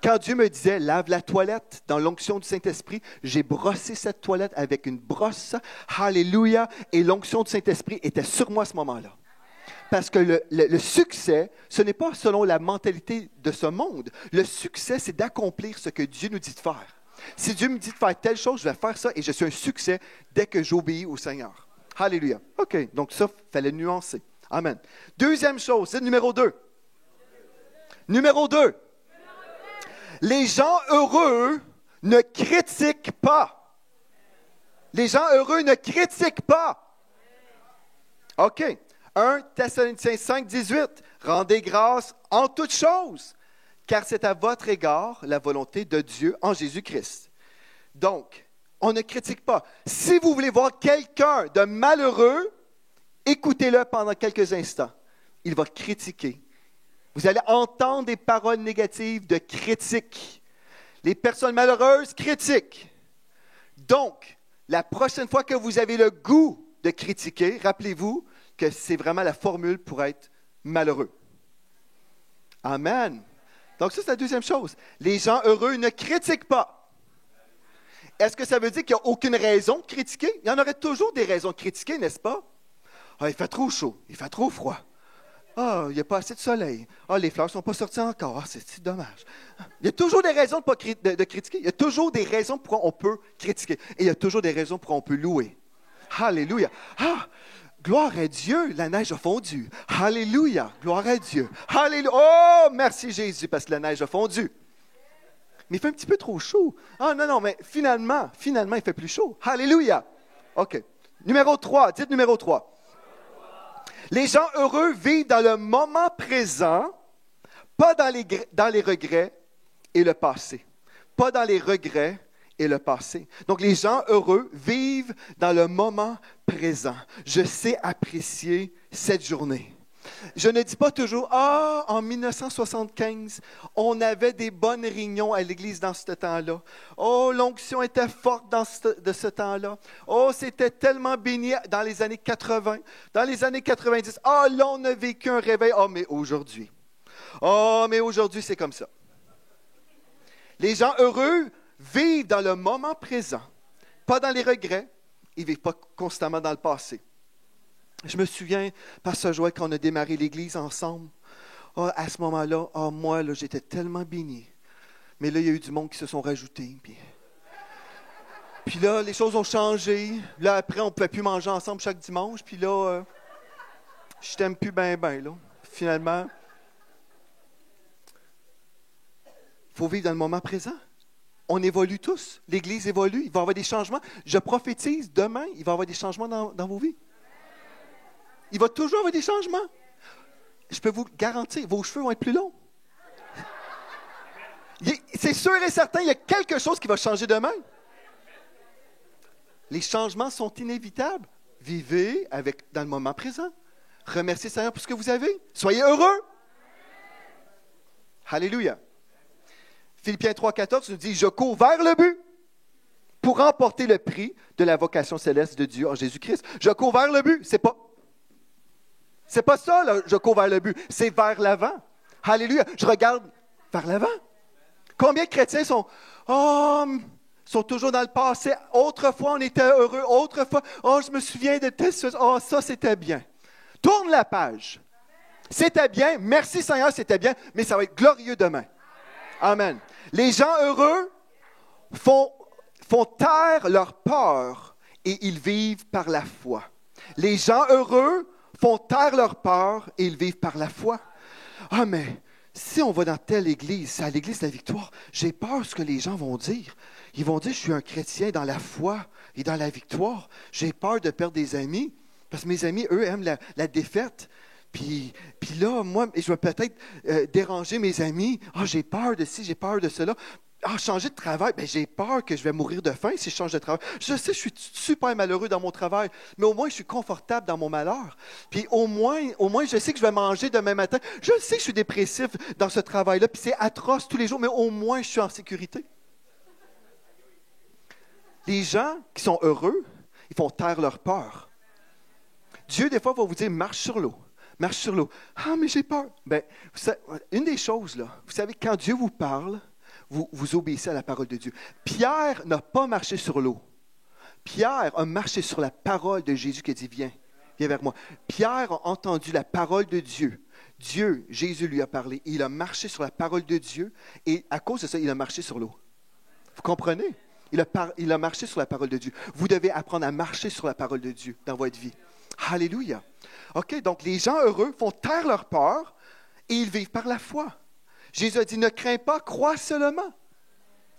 Quand Dieu me disait, lave la toilette dans l'onction du Saint-Esprit, j'ai brossé cette toilette avec une brosse. Alléluia. Et l'onction du Saint-Esprit était sur moi à ce moment-là. Parce que le succès, ce n'est pas selon la mentalité de ce monde. Le succès, c'est d'accomplir ce que Dieu nous dit de faire. Si Dieu me dit de faire telle chose, je vais faire ça et je suis un succès dès que j'obéis au Seigneur. Alléluia. OK, donc ça, il fallait nuancer. Amen. Deuxième chose, c'est numéro 2. Numéro 2. Les gens heureux ne critiquent pas. Les gens heureux ne critiquent pas. OK. 1 Thessaloniciens 5, 18. Rendez grâce en toutes choses, car c'est à votre égard la volonté de Dieu en Jésus-Christ. Donc, on ne critique pas. Si vous voulez voir quelqu'un de malheureux, écoutez-le pendant quelques instants. Il va critiquer. Vous allez entendre des paroles négatives de critique. Les personnes malheureuses critiquent. Donc, la prochaine fois que vous avez le goût de critiquer, rappelez-vous que c'est vraiment la formule pour être malheureux. Amen. Donc ça, c'est la deuxième chose. Les gens heureux ne critiquent pas. Est-ce que ça veut dire qu'il n'y a aucune raison de critiquer? Il y en aurait toujours des raisons de critiquer, n'est-ce pas? Ah, il fait trop chaud, il fait trop froid. Ah, il n'y a pas assez de soleil. Ah, les fleurs ne sont pas sorties encore. Ah, c'est dommage. Il y a toujours des raisons de critiquer. Il y a toujours des raisons pour on peut critiquer. Et il y a toujours des raisons pour on peut louer. Alléluia. Ah, gloire à Dieu, la neige a fondu. Alléluia, gloire à Dieu. Alléluia. Oh, merci Jésus, parce que la neige a fondu. Mais il fait un petit peu trop chaud. Ah, non, mais finalement, il fait plus chaud. Alléluia. OK. Numéro 3, dites numéro 3. Les gens heureux vivent dans le moment présent, pas dans les regrets et le passé. Pas dans les regrets et le passé. Donc, les gens heureux vivent dans le moment présent. Je sais apprécier cette journée. Je ne dis pas toujours, en 1975, on avait des bonnes réunions à l'église dans ce temps-là. Oh, l'onction était forte de ce temps-là. Oh, c'était tellement béni dans les années 80. Dans les années 90, là, on a vécu un réveil. Mais aujourd'hui. Mais aujourd'hui, c'est comme ça. Les gens heureux vivent dans le moment présent, pas dans les regrets. Ils ne vivent pas constamment dans le passé. Je me souviens, Pasteur Joël, quand on a démarré l'Église ensemble, à ce moment-là, moi, j'étais tellement béni. Mais là, il y a eu du monde qui se sont rajoutés. Puis là, les choses ont changé. Là, après, on ne pouvait plus manger ensemble chaque dimanche. Puis là, je t'aime plus ben, là. Finalement, il faut vivre dans le moment présent. On évolue tous. L'Église évolue. Il va y avoir des changements. Je prophétise, demain, il va y avoir des changements dans vos vies. Il va toujours avoir des changements. Je peux vous garantir, vos cheveux vont être plus longs. C'est sûr et certain, il y a quelque chose qui va changer demain. Les changements sont inévitables. Vivez dans le moment présent. Remerciez le Seigneur pour ce que vous avez. Soyez heureux. Alléluia. Philippiens 3,14 nous dit, je cours vers le but pour remporter le prix de la vocation céleste de Dieu en Jésus-Christ. Je cours vers le but. C'est pas ça, là, je cours vers le but. C'est vers l'avant. Alléluia. Je regarde vers l'avant. Combien de chrétiens sont toujours dans le passé? Autrefois, on était heureux. Autrefois, je me souviens de telle chose. Ça, c'était bien. Tourne la page. C'était bien. Merci Seigneur, c'était bien. Mais ça va être glorieux demain. Amen. Les gens heureux font taire leur peur et ils vivent par la foi. Les gens heureux font taire leur peur et ils vivent par la foi. Ah, mais si on va dans telle église, c'est à l'église de la victoire, j'ai peur de ce que les gens vont dire. Ils vont dire, je suis un chrétien dans la foi et dans la victoire. J'ai peur de perdre des amis, parce que mes amis, eux, aiment la défaite. Puis là, moi, je vais peut-être déranger mes amis. J'ai peur de ci, j'ai peur de cela. Changer de travail, j'ai peur que je vais mourir de faim si je change de travail. Je sais, je suis super malheureux dans mon travail, mais au moins, je suis confortable dans mon malheur. Puis au moins, je sais que je vais manger demain matin. Je sais que je suis dépressif dans ce travail-là, puis c'est atroce tous les jours, mais au moins, je suis en sécurité. Les gens qui sont heureux, ils font taire leur peur. Dieu, des fois, va vous dire, marche sur l'eau. Marche sur l'eau. Mais j'ai peur. Une des choses, là, vous savez, quand Dieu vous parle, vous obéissez à la parole de Dieu. Pierre n'a pas marché sur l'eau. Pierre a marché sur la parole de Jésus qui a dit, viens vers moi. Pierre a entendu la parole de Dieu. Jésus lui a parlé. Il a marché sur la parole de Dieu et à cause de ça, il a marché sur l'eau. Vous comprenez? Il a marché sur la parole de Dieu. Vous devez apprendre à marcher sur la parole de Dieu dans votre vie. Alléluia. OK, donc les gens heureux font taire leur peur et ils vivent par la foi. Jésus a dit, ne crains pas, crois seulement.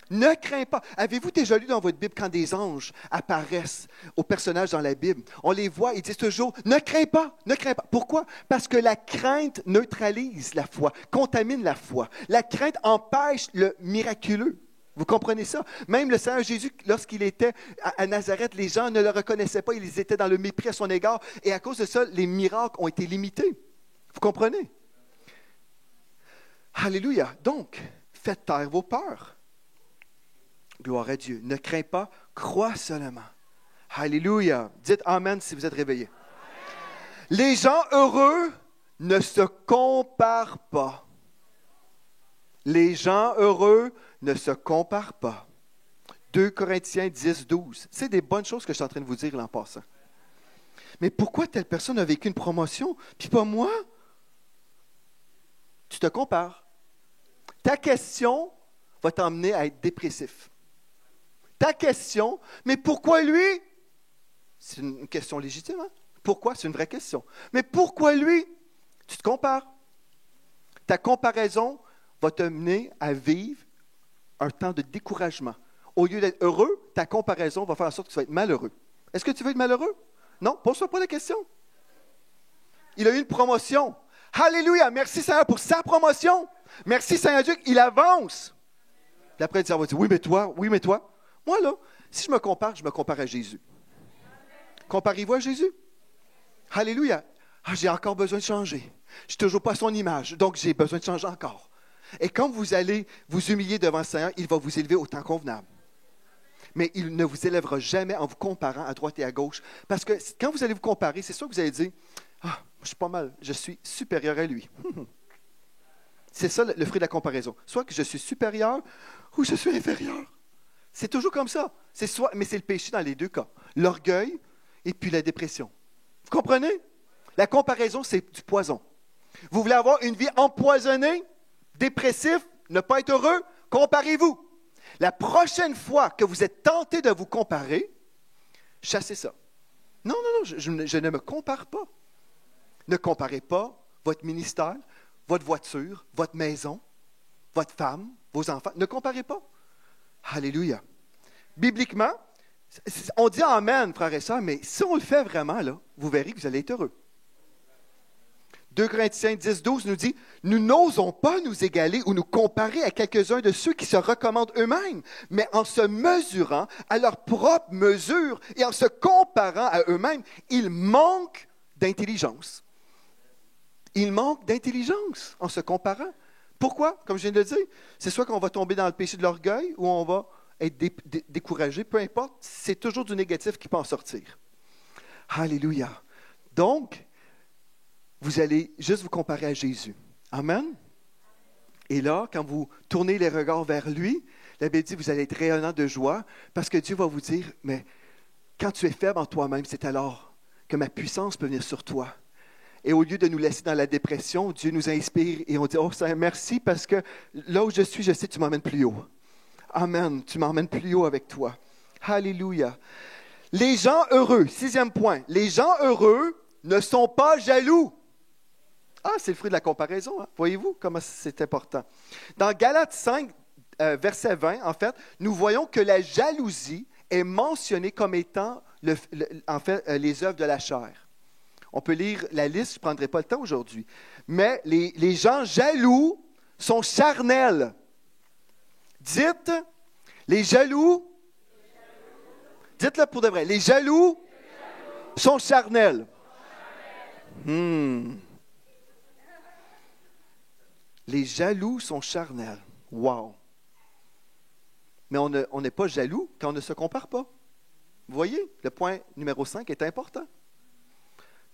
Ne crains pas. Avez-vous déjà lu dans votre Bible quand des anges apparaissent aux personnages dans la Bible? On les voit, ils disent toujours, ne crains pas, ne crains pas. Pourquoi? Parce que la crainte neutralise la foi, contamine la foi. La crainte empêche le miraculeux. Vous comprenez ça? Même le Seigneur Jésus, lorsqu'il était à Nazareth, les gens ne le reconnaissaient pas, ils étaient dans le mépris à son égard. Et à cause de ça, les miracles ont été limités. Vous comprenez? Alléluia. Donc, faites taire vos peurs. Gloire à Dieu. Ne crains pas, crois seulement. Alléluia. Dites Amen si vous êtes réveillés. Les gens heureux ne se comparent pas. Les gens heureux ne se comparent pas. 2 Corinthiens 10, 12. C'est des bonnes choses que je suis en train de vous dire là en passant. Mais pourquoi telle personne a vécu une promotion, puis pas moi? Tu te compares. Ta question va t'emmener à être dépressif. Ta question, mais pourquoi lui? C'est une question légitime. Hein? Pourquoi? C'est une vraie question. Mais pourquoi lui? Tu te compares. Ta comparaison va te mener à vivre un temps de découragement. Au lieu d'être heureux, ta comparaison va faire en sorte que tu vas être malheureux. Est-ce que tu veux être malheureux? Non, pose-toi pas la question. Il a eu une promotion. Alléluia! Merci Seigneur pour sa promotion. Merci Seigneur Dieu, il avance. Puis après, il va dire, oui, mais toi. Moi, là, si je me compare à Jésus. Comparez-vous à Jésus. Alléluia. J'ai encore besoin de changer. Je ne suis toujours pas à son image, donc j'ai besoin de changer encore. Et quand vous allez vous humilier devant le Seigneur, il va vous élever au temps convenable. Mais il ne vous élèvera jamais en vous comparant à droite et à gauche. Parce que quand vous allez vous comparer, c'est sûr que vous allez dire, je suis pas mal, je suis supérieur à lui. C'est ça le fruit de la comparaison. Soit que je suis supérieur ou je suis inférieur. C'est toujours comme ça. Mais c'est le péché dans les deux cas. L'orgueil et puis la dépression. Vous comprenez? La comparaison, c'est du poison. Vous voulez avoir une vie empoisonnée, dépressif, ne pas être heureux? Comparez-vous. La prochaine fois que vous êtes tenté de vous comparer, chassez ça. Non, je ne me compare pas. Ne comparez pas votre ministère, votre voiture, votre maison, votre femme, vos enfants. Ne comparez pas. Alléluia. Bibliquement, on dit Amen, frères et sœurs, mais si on le fait vraiment, là, vous verrez que vous allez être heureux. 2 Corinthiens 10, 12 nous dit, « Nous n'osons pas nous égaler ou nous comparer à quelques-uns de ceux qui se recommandent eux-mêmes, mais en se mesurant à leur propre mesure et en se comparant à eux-mêmes, ils manquent d'intelligence. » Il manque d'intelligence en se comparant. Pourquoi? Comme je viens de le dire, c'est soit qu'on va tomber dans le péché de l'orgueil ou on va être découragé, peu importe, c'est toujours du négatif qui peut en sortir. Alléluia. Donc, vous allez juste vous comparer à Jésus. Amen. Et là, quand vous tournez les regards vers lui, la Bible dit, vous allez être rayonnant de joie parce que Dieu va vous dire, mais quand tu es faible en toi-même, c'est alors que ma puissance peut venir sur toi. Et au lieu de nous laisser dans la dépression, Dieu nous inspire et on dit, oh Seigneur, merci parce que là où je suis, je sais que tu m'emmènes plus haut. Amen, tu m'emmènes plus haut avec toi. Alléluia. Les gens heureux, 6e point, les gens heureux ne sont pas jaloux. Ah, c'est le fruit de la comparaison, hein? Voyez-vous comment c'est important. Dans Galates 5, verset 20, en fait, nous voyons que la jalousie est mentionnée comme étant les œuvres de la chair. On peut lire la liste, je ne prendrai pas le temps aujourd'hui. Mais les gens jaloux sont charnels. Dites, les jaloux, dites-le pour de vrai, les jaloux sont charnels. Les jaloux sont charnels. Wow! Mais on n'est pas jaloux quand on ne se compare pas. Vous voyez, le point numéro 5 est important.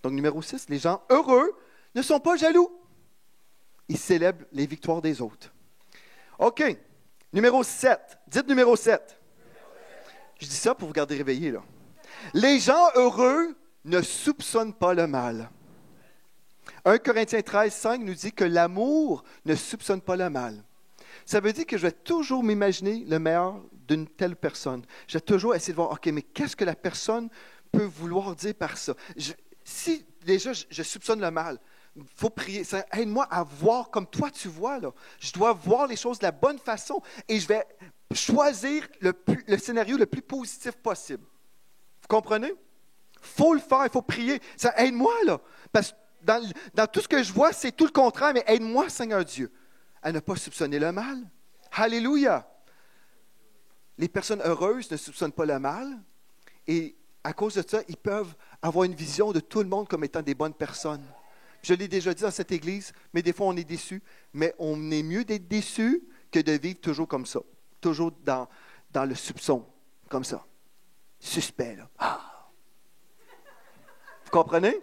Donc, numéro 6, les gens heureux ne sont pas jaloux. Ils célèbrent les victoires des autres. OK. Numéro 7. Dites numéro 7. Je dis ça pour vous garder réveillés, là. Les gens heureux ne soupçonnent pas le mal. 1 Corinthiens 13, 5 nous dit que l'amour ne soupçonne pas le mal. Ça veut dire que je vais toujours m'imaginer le meilleur d'une telle personne. Je vais toujours essayer de voir, OK, mais qu'est-ce que la personne peut vouloir dire par ça? Si déjà je soupçonne le mal, il faut prier. Aide-moi à voir comme toi tu vois. Là. Je dois voir les choses de la bonne façon et je vais choisir le scénario le plus positif possible. Vous comprenez? Il faut le faire, il faut prier. Aide-moi, là. Parce que dans tout ce que je vois, c'est tout le contraire, mais aide-moi, Seigneur Dieu, à ne pas soupçonner le mal. Alléluia! Les personnes heureuses ne soupçonnent pas le mal et à cause de ça, ils peuvent avoir une vision de tout le monde comme étant des bonnes personnes. Je l'ai déjà dit dans cette église, mais des fois on est déçu. Mais on est mieux d'être déçu que de vivre toujours comme ça. Toujours dans le soupçon, comme ça. Suspect, là. Ah. Vous comprenez?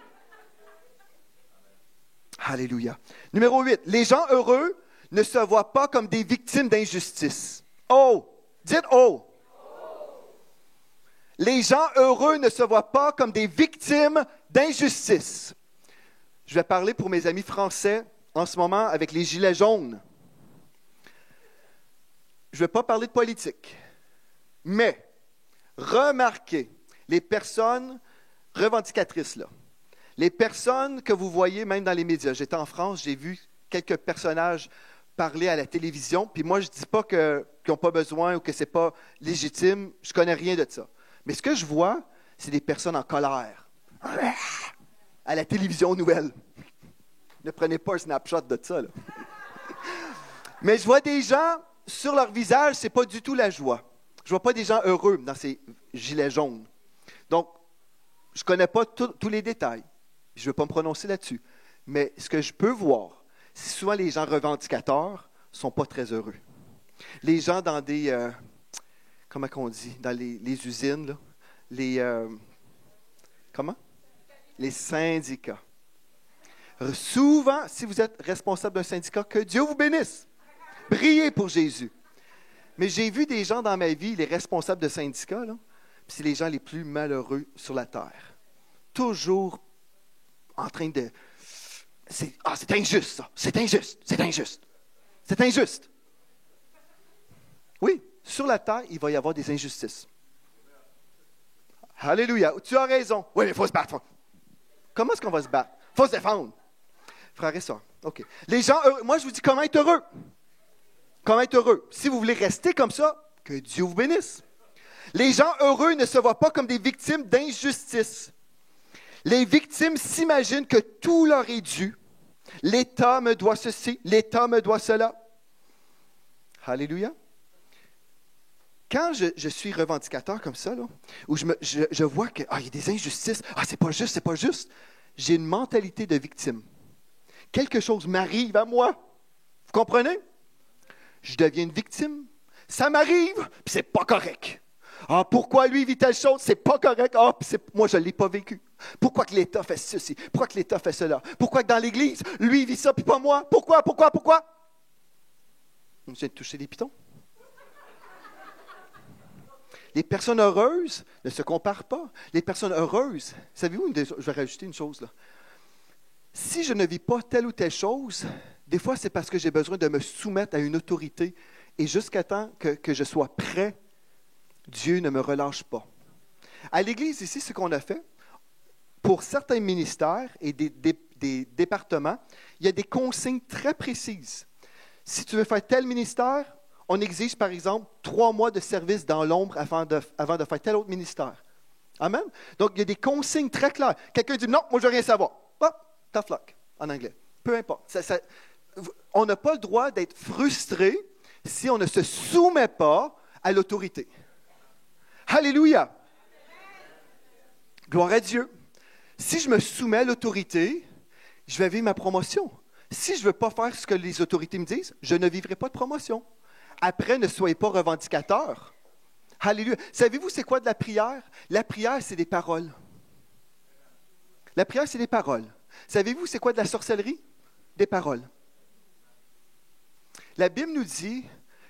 Alléluia. Numéro 8. Les gens heureux ne se voient pas comme des victimes d'injustice. Oh! Dites oh! Les gens heureux ne se voient pas comme des victimes d'injustice. Je vais parler pour mes amis français en ce moment avec les gilets jaunes. Je ne vais pas parler de politique, mais remarquez les personnes revendicatrices, là. Les personnes que vous voyez même dans les médias. J'étais en France, j'ai vu quelques personnages parler à la télévision, puis moi je ne dis pas qu'ils n'ont pas besoin ou que ce n'est pas légitime, je ne connais rien de ça. Mais ce que je vois, c'est des personnes en colère. À la télévision nouvelle. Ne prenez pas un snapshot de ça, là. Mais je vois des gens, sur leur visage, ce n'est pas du tout la joie. Je ne vois pas des gens heureux dans ces gilets jaunes. Donc, je ne connais pas tous les détails. Je ne veux pas me prononcer là-dessus. Mais ce que je peux voir, c'est souvent les gens revendicateurs ne sont pas très heureux. Les gens dans des... comment on dit? Dans les usines, là. Comment? Les syndicats. Souvent, si vous êtes responsable d'un syndicat, que Dieu vous bénisse. Priez pour Jésus. Mais j'ai vu des gens dans ma vie, les responsables de syndicats, là, puis c'est les gens les plus malheureux sur la terre. Toujours en train de... c'est injuste, ça. C'est injuste. C'est injuste. C'est injuste. Oui, sur la terre, il va y avoir des injustices. Alléluia. Tu as raison. Oui, mais il faut se battre. Comment est-ce qu'on va se battre? Il faut se défendre. Frères et sœurs, OK. Les gens heureux. Moi, je vous dis comment être heureux. Comment être heureux. Si vous voulez rester comme ça, que Dieu vous bénisse. Les gens heureux ne se voient pas comme des victimes d'injustice. Les victimes s'imaginent que tout leur est dû. L'État me doit ceci, l'État me doit cela. Alléluia. Quand je suis revendicateur comme ça, là, où je vois qu'il y a des injustices, c'est pas juste, c'est pas juste, j'ai une mentalité de victime. Quelque chose m'arrive à moi. Vous comprenez? Je deviens une victime. Ça m'arrive, puis c'est pas correct. Ah, pourquoi lui vit telle chose? C'est pas correct. Ah, moi, je ne l'ai pas vécu. Pourquoi que l'État fait ceci? Pourquoi que l'État fait cela? Pourquoi que dans l'Église, lui vit ça, puis pas moi? Pourquoi? On vient de toucher des pitons. Les personnes heureuses ne se comparent pas. Les personnes heureuses, savez-vous, je vais rajouter une chose là. Si je ne vis pas telle ou telle chose, des fois, c'est parce que j'ai besoin de me soumettre à une autorité. Et jusqu'à temps que je sois prêt, Dieu ne me relâche pas. À l'Église, ici, ce qu'on a fait, pour certains ministères et des départements, il y a des consignes très précises. Si tu veux faire tel ministère, on exige, par exemple, 3 mois de service dans l'ombre avant de faire tel autre ministère. Amen? Donc, il y a des consignes très claires. Quelqu'un dit, non, moi, je ne veux rien savoir. Hop, tough luck, en anglais. Peu importe. On n'a pas le droit d'être frustré si on ne se soumet pas à l'autorité. Alléluia! Gloire à Dieu. Si je me soumets à l'autorité, je vais vivre ma promotion. Si je ne veux pas faire ce que les autorités me disent, je ne vivrai pas de promotion. Après, ne soyez pas revendicateurs. Alléluia. Savez-vous c'est quoi de la prière? La prière, c'est des paroles. La prière, c'est des paroles. Savez-vous c'est quoi de la sorcellerie? Des paroles. La Bible nous dit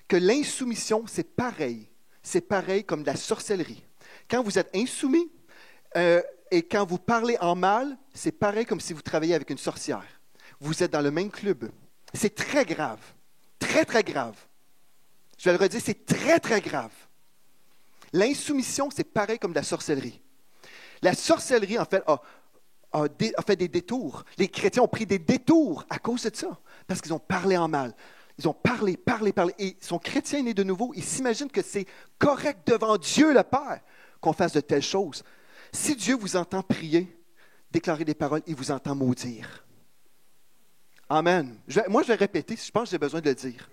que l'insoumission, c'est pareil. C'est pareil comme de la sorcellerie. Quand vous êtes insoumis et quand vous parlez en mal, c'est pareil comme si vous travailliez avec une sorcière. Vous êtes dans le même club. C'est très grave. Très, très grave. Je vais le redire, c'est très, très grave. L'insoumission, c'est pareil comme de la sorcellerie. La sorcellerie, en fait, a fait des détours. Les chrétiens ont pris des détours à cause de ça, parce qu'ils ont parlé en mal. Ils ont parlé. Et son chrétien né de nouveau, il s'imagine que c'est correct devant Dieu le Père qu'on fasse de telles choses. Si Dieu vous entend prier, déclarer des paroles, il vous entend maudire. Amen. Moi, je vais répéter, je pense que j'ai besoin de le dire.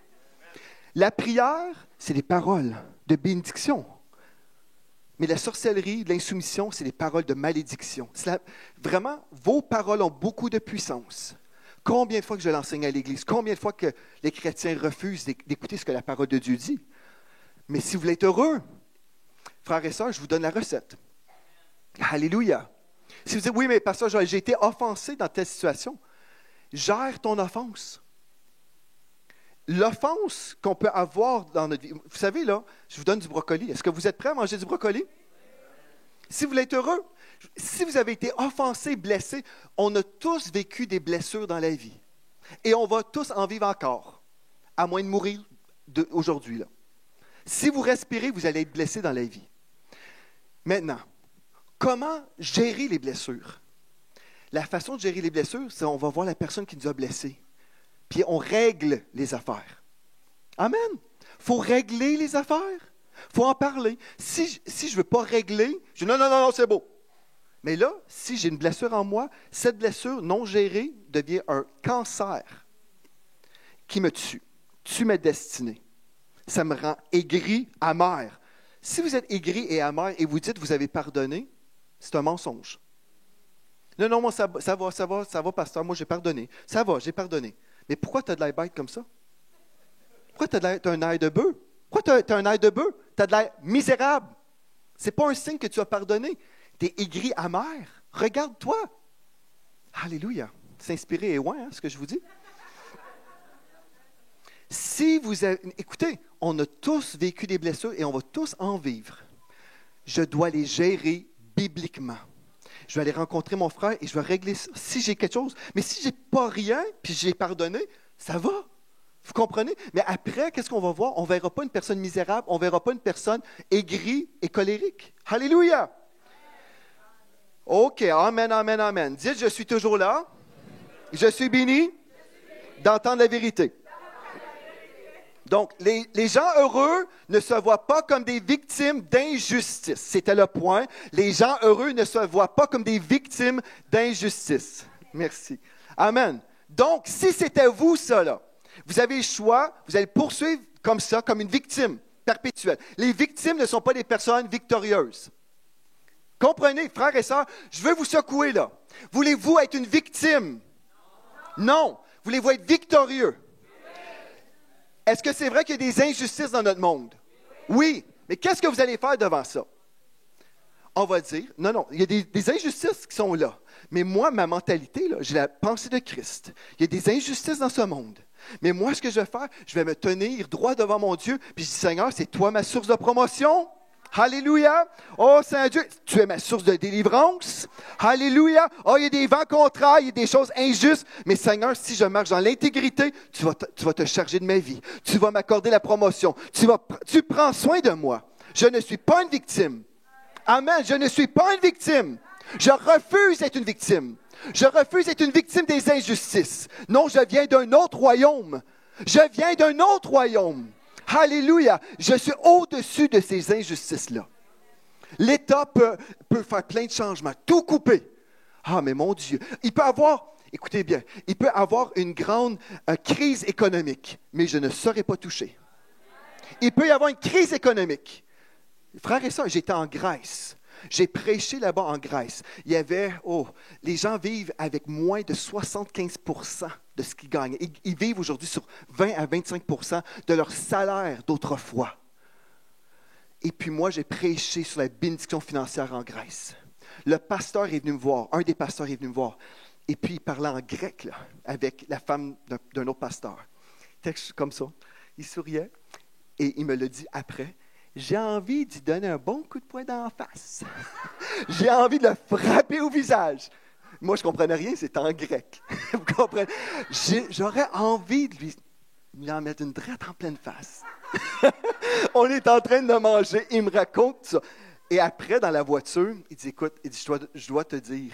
La prière, c'est des paroles de bénédiction. Mais la sorcellerie, l'insoumission, c'est des paroles de malédiction. Vraiment, vos paroles ont beaucoup de puissance. Combien de fois que je l'enseigne à l'Église? Combien de fois que les chrétiens refusent d'écouter ce que la parole de Dieu dit? Mais si vous voulez être heureux, frères et sœurs, je vous donne la recette. Alléluia. Si vous dites, oui, mais pasteur Joël, j'ai été offensé dans telle situation, gère ton offense. L'offense qu'on peut avoir dans notre vie. Vous savez, là, je vous donne du brocoli. Est-ce que vous êtes prêts à manger du brocoli? Si vous voulez être heureux, si vous avez été offensé, blessé, on a tous vécu des blessures dans la vie. Et on va tous en vivre encore, à moins de mourir aujourd'hui. Là. Si vous respirez, vous allez être blessé dans la vie. Maintenant, comment gérer les blessures? La façon de gérer les blessures, c'est qu'on va voir la personne qui nous a blessés. Puis on règle les affaires. Amen. Il faut régler les affaires. Il faut en parler. Si je ne veux pas régler, je dis non, c'est beau. Mais là, si j'ai une blessure en moi, cette blessure non gérée devient un cancer qui me tue ma destinée. Ça me rend aigri, amer. Si vous êtes aigri et amer et vous dites que vous avez pardonné, c'est un mensonge. Non, moi, ça va, pasteur, moi j'ai pardonné. Ça va, j'ai pardonné. Mais pourquoi tu as de l'air bête comme ça? Pourquoi tu as un air de bœuf? Pourquoi tu as un air de bœuf? Tu as de l'air misérable. Ce n'est pas un signe que tu as pardonné. Tu es aigri, amer. Regarde-toi. Alléluia. C'est inspiré et loin, ce que je vous dis. Écoutez, on a tous vécu des blessures et on va tous en vivre. Je dois les gérer bibliquement. Je vais aller rencontrer mon frère et je vais régler ça. Si j'ai quelque chose, mais si je n'ai pas rien, puis j'ai pardonné, ça va. Vous comprenez? Mais après, qu'est-ce qu'on va voir? On ne verra pas une personne misérable, on ne verra pas une personne aigrie et colérique. Alléluia! OK, amen. Dites, je suis toujours là. Je suis béni d'entendre la vérité. Donc, les gens heureux ne se voient pas comme des victimes d'injustice. C'était le point. Les gens heureux ne se voient pas comme des victimes d'injustice. Merci. Amen. Donc, si c'était vous, ça, là, vous avez le choix, vous allez poursuivre comme ça, comme une victime perpétuelle. Les victimes ne sont pas des personnes victorieuses. Comprenez, frères et sœurs, je veux vous secouer, là. Voulez-vous être une victime? Non. Voulez-vous être victorieux? Est-ce que c'est vrai qu'il y a des injustices dans notre monde? Oui. Mais qu'est-ce que vous allez faire devant ça? On va dire, non, il y a des injustices qui sont là. Mais moi, ma mentalité, là, j'ai la pensée de Christ. Il y a des injustices dans ce monde. Mais moi, ce que je vais faire, je vais me tenir droit devant mon Dieu. Puis je dis, Seigneur, c'est toi ma source de promotion. Alléluia. Oh, Saint Dieu, tu es ma source de délivrance. Alléluia. Oh, il y a des vents contraires, il y a des choses injustes. Mais Seigneur, si je marche dans l'intégrité, tu vas te charger de ma vie. Tu vas m'accorder la promotion. Tu prends soin de moi. Je ne suis pas une victime. Amen. Je ne suis pas une victime. Je refuse d'être une victime. Je refuse d'être une victime des injustices. Non, je viens d'un autre royaume. Je viens d'un autre royaume. Alléluia. Je suis au-dessus de ces injustices-là. L'État peut faire plein de changements, tout couper. Ah, mais mon Dieu, il peut avoir, écoutez bien, il peut avoir une grande crise économique, mais je ne serai pas touché. Il peut y avoir une crise économique. Frères et sœurs, j'étais en Grèce. J'ai prêché là-bas en Grèce. Il y avait, les gens vivent avec moins de 75% de ce qu'ils gagnent. Ils vivent aujourd'hui sur 20 à 25% de leur salaire d'autrefois. Et puis moi, j'ai prêché sur la bénédiction financière en Grèce. Le pasteur est venu me voir, un des pasteurs est venu me voir. Et puis il parlait en grec là, avec la femme d'un autre pasteur. Texte comme ça. Il souriait et il me l'a dit après. J'ai envie d'y donner un bon coup de poing dans la face. J'ai envie de le frapper au visage. Moi, je ne comprenais rien, c'est en grec. Vous comprenez? J'aurais envie de lui en mettre une drette en pleine face. On est en train de manger, il me raconte ça. Et après, dans la voiture, il dit, écoute, je dois te dire,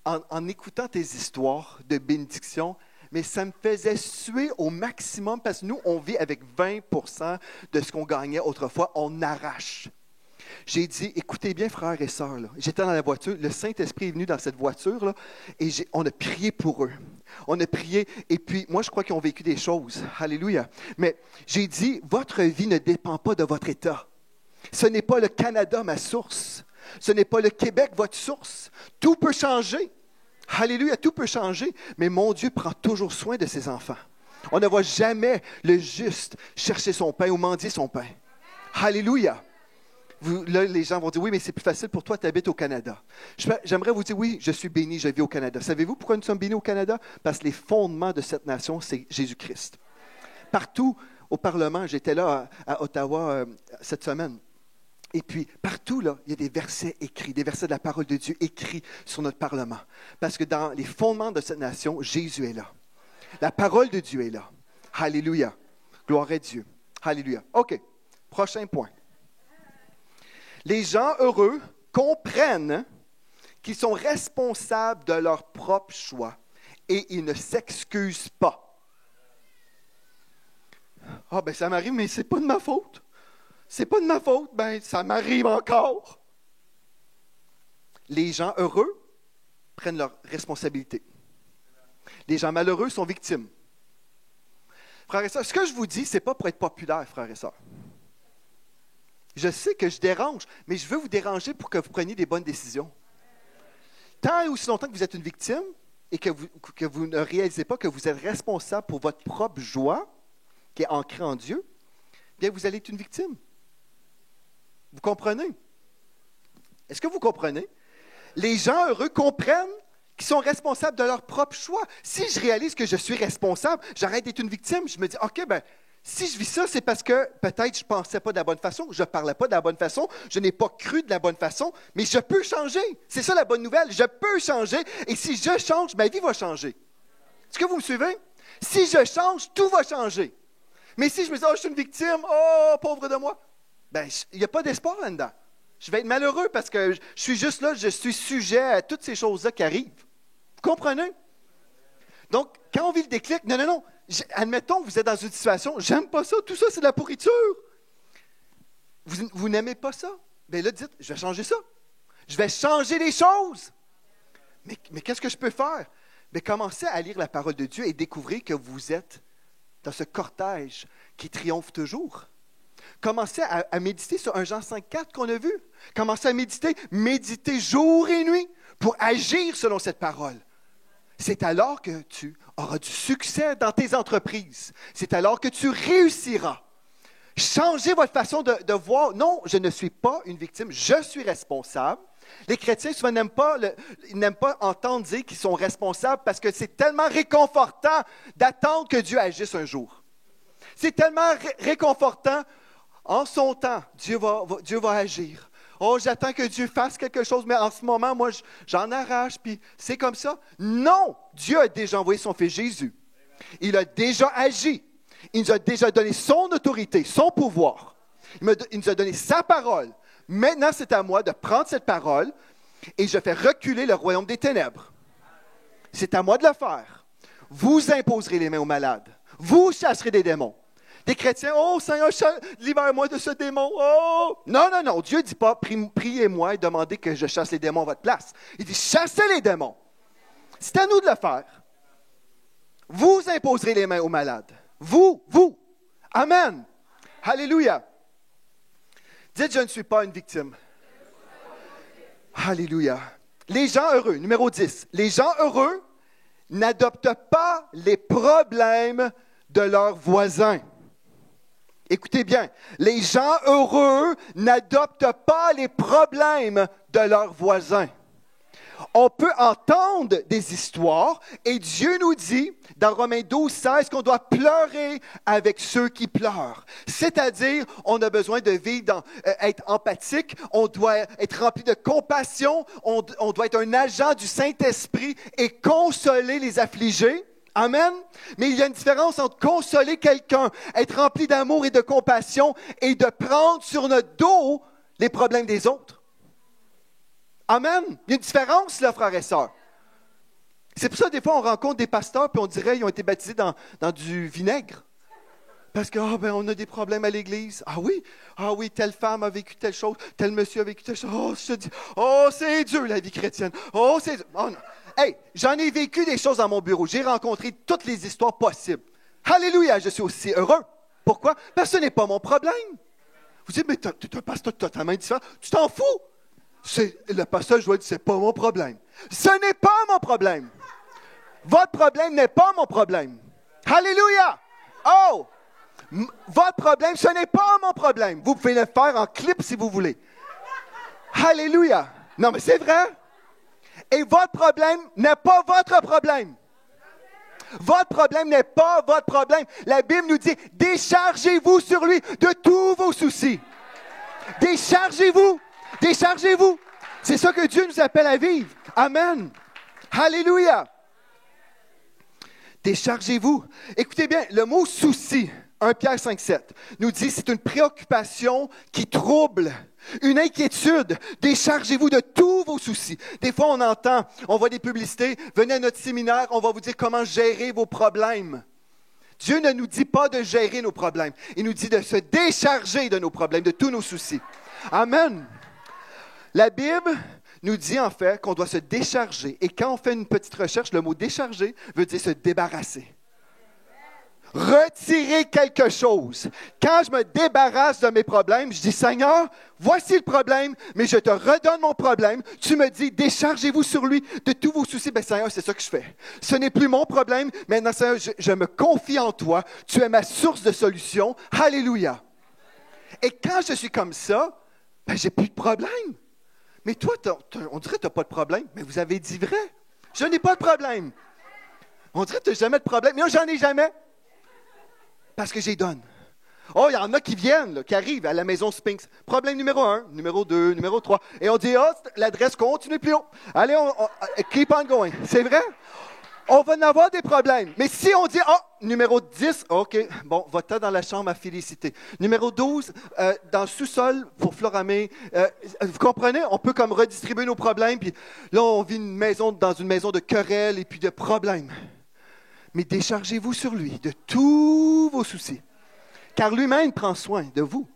en écoutant tes histoires de bénédiction, mais ça me faisait suer au maximum parce que nous, on vit avec 20% de ce qu'on gagnait autrefois. On arrache. J'ai dit, écoutez bien, frères et sœurs, là. J'étais dans la voiture, le Saint-Esprit est venu dans cette voiture, là, et on a prié pour eux. On a prié, et puis moi, je crois qu'ils ont vécu des choses. Alléluia. Mais j'ai dit, votre vie ne dépend pas de votre état. Ce n'est pas le Canada, ma source. Ce n'est pas le Québec, votre source. Tout peut changer. Alléluia, tout peut changer, mais mon Dieu prend toujours soin de ses enfants. On ne voit jamais le juste chercher son pain ou mendier son pain. Alléluia. Là, les gens vont dire, oui, mais c'est plus facile pour toi, tu habites au Canada. J'aimerais vous dire, oui, je suis béni, je vis au Canada. Savez-vous pourquoi nous sommes bénis au Canada? Parce que les fondements de cette nation, c'est Jésus-Christ. Partout au Parlement, j'étais là à Ottawa cette semaine. Et puis, partout, là, il y a des versets écrits, des versets de la parole de Dieu écrits sur notre Parlement. Parce que dans les fondements de cette nation, Jésus est là. La parole de Dieu est là. Alléluia. Gloire à Dieu. Alléluia. OK. Prochain point. Les gens heureux comprennent qu'ils sont responsables de leur propre choix et ils ne s'excusent pas. Ah, ben ça m'arrive, mais c'est pas de ma faute. C'est pas de ma faute, ben ça m'arrive encore. Les gens heureux prennent leurs responsabilités. Les gens malheureux sont victimes. Frères et sœurs, ce que je vous dis, ce n'est pas pour être populaire, frères et sœurs. Je sais que je dérange, mais je veux vous déranger pour que vous preniez des bonnes décisions. Tant et aussi longtemps que vous êtes une victime et que vous ne réalisez pas que vous êtes responsable pour votre propre joie, qui est ancrée en Dieu, bien vous allez être une victime. Vous comprenez? Est-ce que vous comprenez? Les gens heureux comprennent qu'ils sont responsables de leur propre choix. Si je réalise que je suis responsable, j'arrête d'être une victime. Je me dis, OK, ben, si je vis ça, c'est parce que peut-être je ne pensais pas de la bonne façon, je ne parlais pas de la bonne façon, je n'ai pas cru de la bonne façon, mais je peux changer. C'est ça la bonne nouvelle. Je peux changer et si je change, ma vie va changer. Est-ce que vous me suivez? Si je change, tout va changer. Mais si je me dis, oh, je suis une victime, oh, pauvre de moi, bien, il n'y a pas d'espoir là-dedans. Je vais être malheureux parce que je suis juste là, je suis sujet à toutes ces choses-là qui arrivent. Vous comprenez? Donc, quand on vit le déclic, non. Admettons que vous êtes dans une situation, j'aime pas ça, tout ça, c'est de la pourriture. Vous n'aimez pas ça? Bien là, dites, je vais changer ça. Je vais changer les choses. Mais qu'est-ce que je peux faire? Bien, commencez à lire la parole de Dieu et découvrez que vous êtes dans ce cortège qui triomphe toujours. Commencez à méditer sur 1 Jean 5,4 qu'on a vu. Commencez à méditer jour et nuit pour agir selon cette parole. C'est alors que tu auras du succès dans tes entreprises. C'est alors que tu réussiras. Changez votre façon de voir. Non, je ne suis pas une victime, je suis responsable. Les chrétiens, souvent, n'aiment pas entendre dire qu'ils sont responsables parce que c'est tellement réconfortant d'attendre que Dieu agisse un jour. C'est tellement réconfortant. En son temps, Dieu va agir. Oh, j'attends que Dieu fasse quelque chose, mais en ce moment, moi, j'en arrache, puis c'est comme ça. Non! Dieu a déjà envoyé son Fils Jésus. Il a déjà agi. Il nous a déjà donné son autorité, son pouvoir. Il nous a donné sa parole. Maintenant, c'est à moi de prendre cette parole et je fais reculer le royaume des ténèbres. C'est à moi de le faire. Vous imposerez les mains aux malades. Vous chasserez des démons. Des chrétiens, oh Seigneur, libère-moi de ce démon. Oh! Non, non, non. Dieu ne dit pas, priez-moi et demandez que je chasse les démons à votre place. Il dit, chassez les démons. C'est à nous de le faire. Vous imposerez les mains aux malades. Vous. Amen. Alléluia. Dites, je ne suis pas une victime. Alléluia. Les gens heureux, numéro 10. Les gens heureux n'adoptent pas les problèmes de leurs voisins. Écoutez bien, les gens heureux n'adoptent pas les problèmes de leurs voisins. On peut entendre des histoires et Dieu nous dit dans Romains 12, 16 qu'on doit pleurer avec ceux qui pleurent. C'est-à-dire, on a besoin de vivre, être empathique, on doit être rempli de compassion, on doit être un agent du Saint-Esprit et consoler les affligés. Amen. Mais il y a une différence entre consoler quelqu'un, être rempli d'amour et de compassion et de prendre sur notre dos les problèmes des autres. Amen. Il y a une différence, là, frères et sœurs. C'est pour ça, des fois, on rencontre des pasteurs et on dirait qu'ils ont été baptisés dans du vinaigre. Parce que, on a des problèmes à l'église. Ah oui, telle femme a vécu telle chose, tel monsieur a vécu telle chose. Oh, je te dis, c'est dur, la vie chrétienne. Oh, c'est dur. Oh, non. Hey, j'en ai vécu des choses dans mon bureau. J'ai rencontré toutes les histoires possibles. Alléluia, je suis aussi heureux. Pourquoi? Parce que ce n'est pas mon problème. Vous dites, mais tu es un pasteur totalement différent. Tu t'en fous. Le pasteur, je dois dire, c'est pas mon problème. Ce n'est pas mon problème. Votre problème n'est pas mon problème. Alléluia. Oh! Votre problème, ce n'est pas mon problème. Vous pouvez le faire en clip si vous voulez. Alléluia. Non, mais c'est vrai. Et votre problème n'est pas votre problème. Votre problème n'est pas votre problème. La Bible nous dit, déchargez-vous sur lui de tous vos soucis. Déchargez-vous. Déchargez-vous. C'est ça que Dieu nous appelle à vivre. Amen. Alléluia. Déchargez-vous. Écoutez bien, le mot souci, 1 Pierre 5, 7, nous dit c'est une préoccupation qui trouble, une inquiétude. Déchargez-vous de tous vos soucis. Des fois, on voit des publicités, venez à notre séminaire, on va vous dire comment gérer vos problèmes. Dieu ne nous dit pas de gérer nos problèmes. Il nous dit de se décharger de nos problèmes, de tous nos soucis. Amen. La Bible nous dit en fait qu'on doit se décharger. Et quand on fait une petite recherche, le mot décharger veut dire se débarrasser. Retirer quelque chose. Quand je me débarrasse de mes problèmes, je dis, Seigneur, voici le problème, mais je te redonne mon problème. Tu me dis, déchargez-vous sur lui de tous vos soucis. Bien, Seigneur, c'est ça que je fais. Ce n'est plus mon problème. Maintenant, Seigneur, je me confie en toi. Tu es ma source de solution. Alléluia. Et quand je suis comme ça, j'ai plus de problème. Mais toi, on dirait que tu n'as pas de problème. Mais vous avez dit vrai. Je n'ai pas de problème. On dirait que tu n'as jamais de problème. Mais moi, j'en ai jamais. Parce que j'y donne. Oh, il y en a qui viennent, là, qui arrivent à la maison Sphinx. Problème numéro 1, numéro 2, numéro 3. Et on dit, l'adresse continue plus haut. Allez, keep on going. C'est vrai? On va en avoir des problèmes. Mais si on dit, numéro 10, OK, bon, va-t'en dans la chambre à Félicité. Numéro 12, dans le sous-sol pour Floramé. Vous comprenez? On peut comme redistribuer nos problèmes. Puis là, on vit dans une maison de querelles et puis de problèmes. Mais déchargez-vous sur lui de tous vos soucis. Car lui-même prend soin de vous.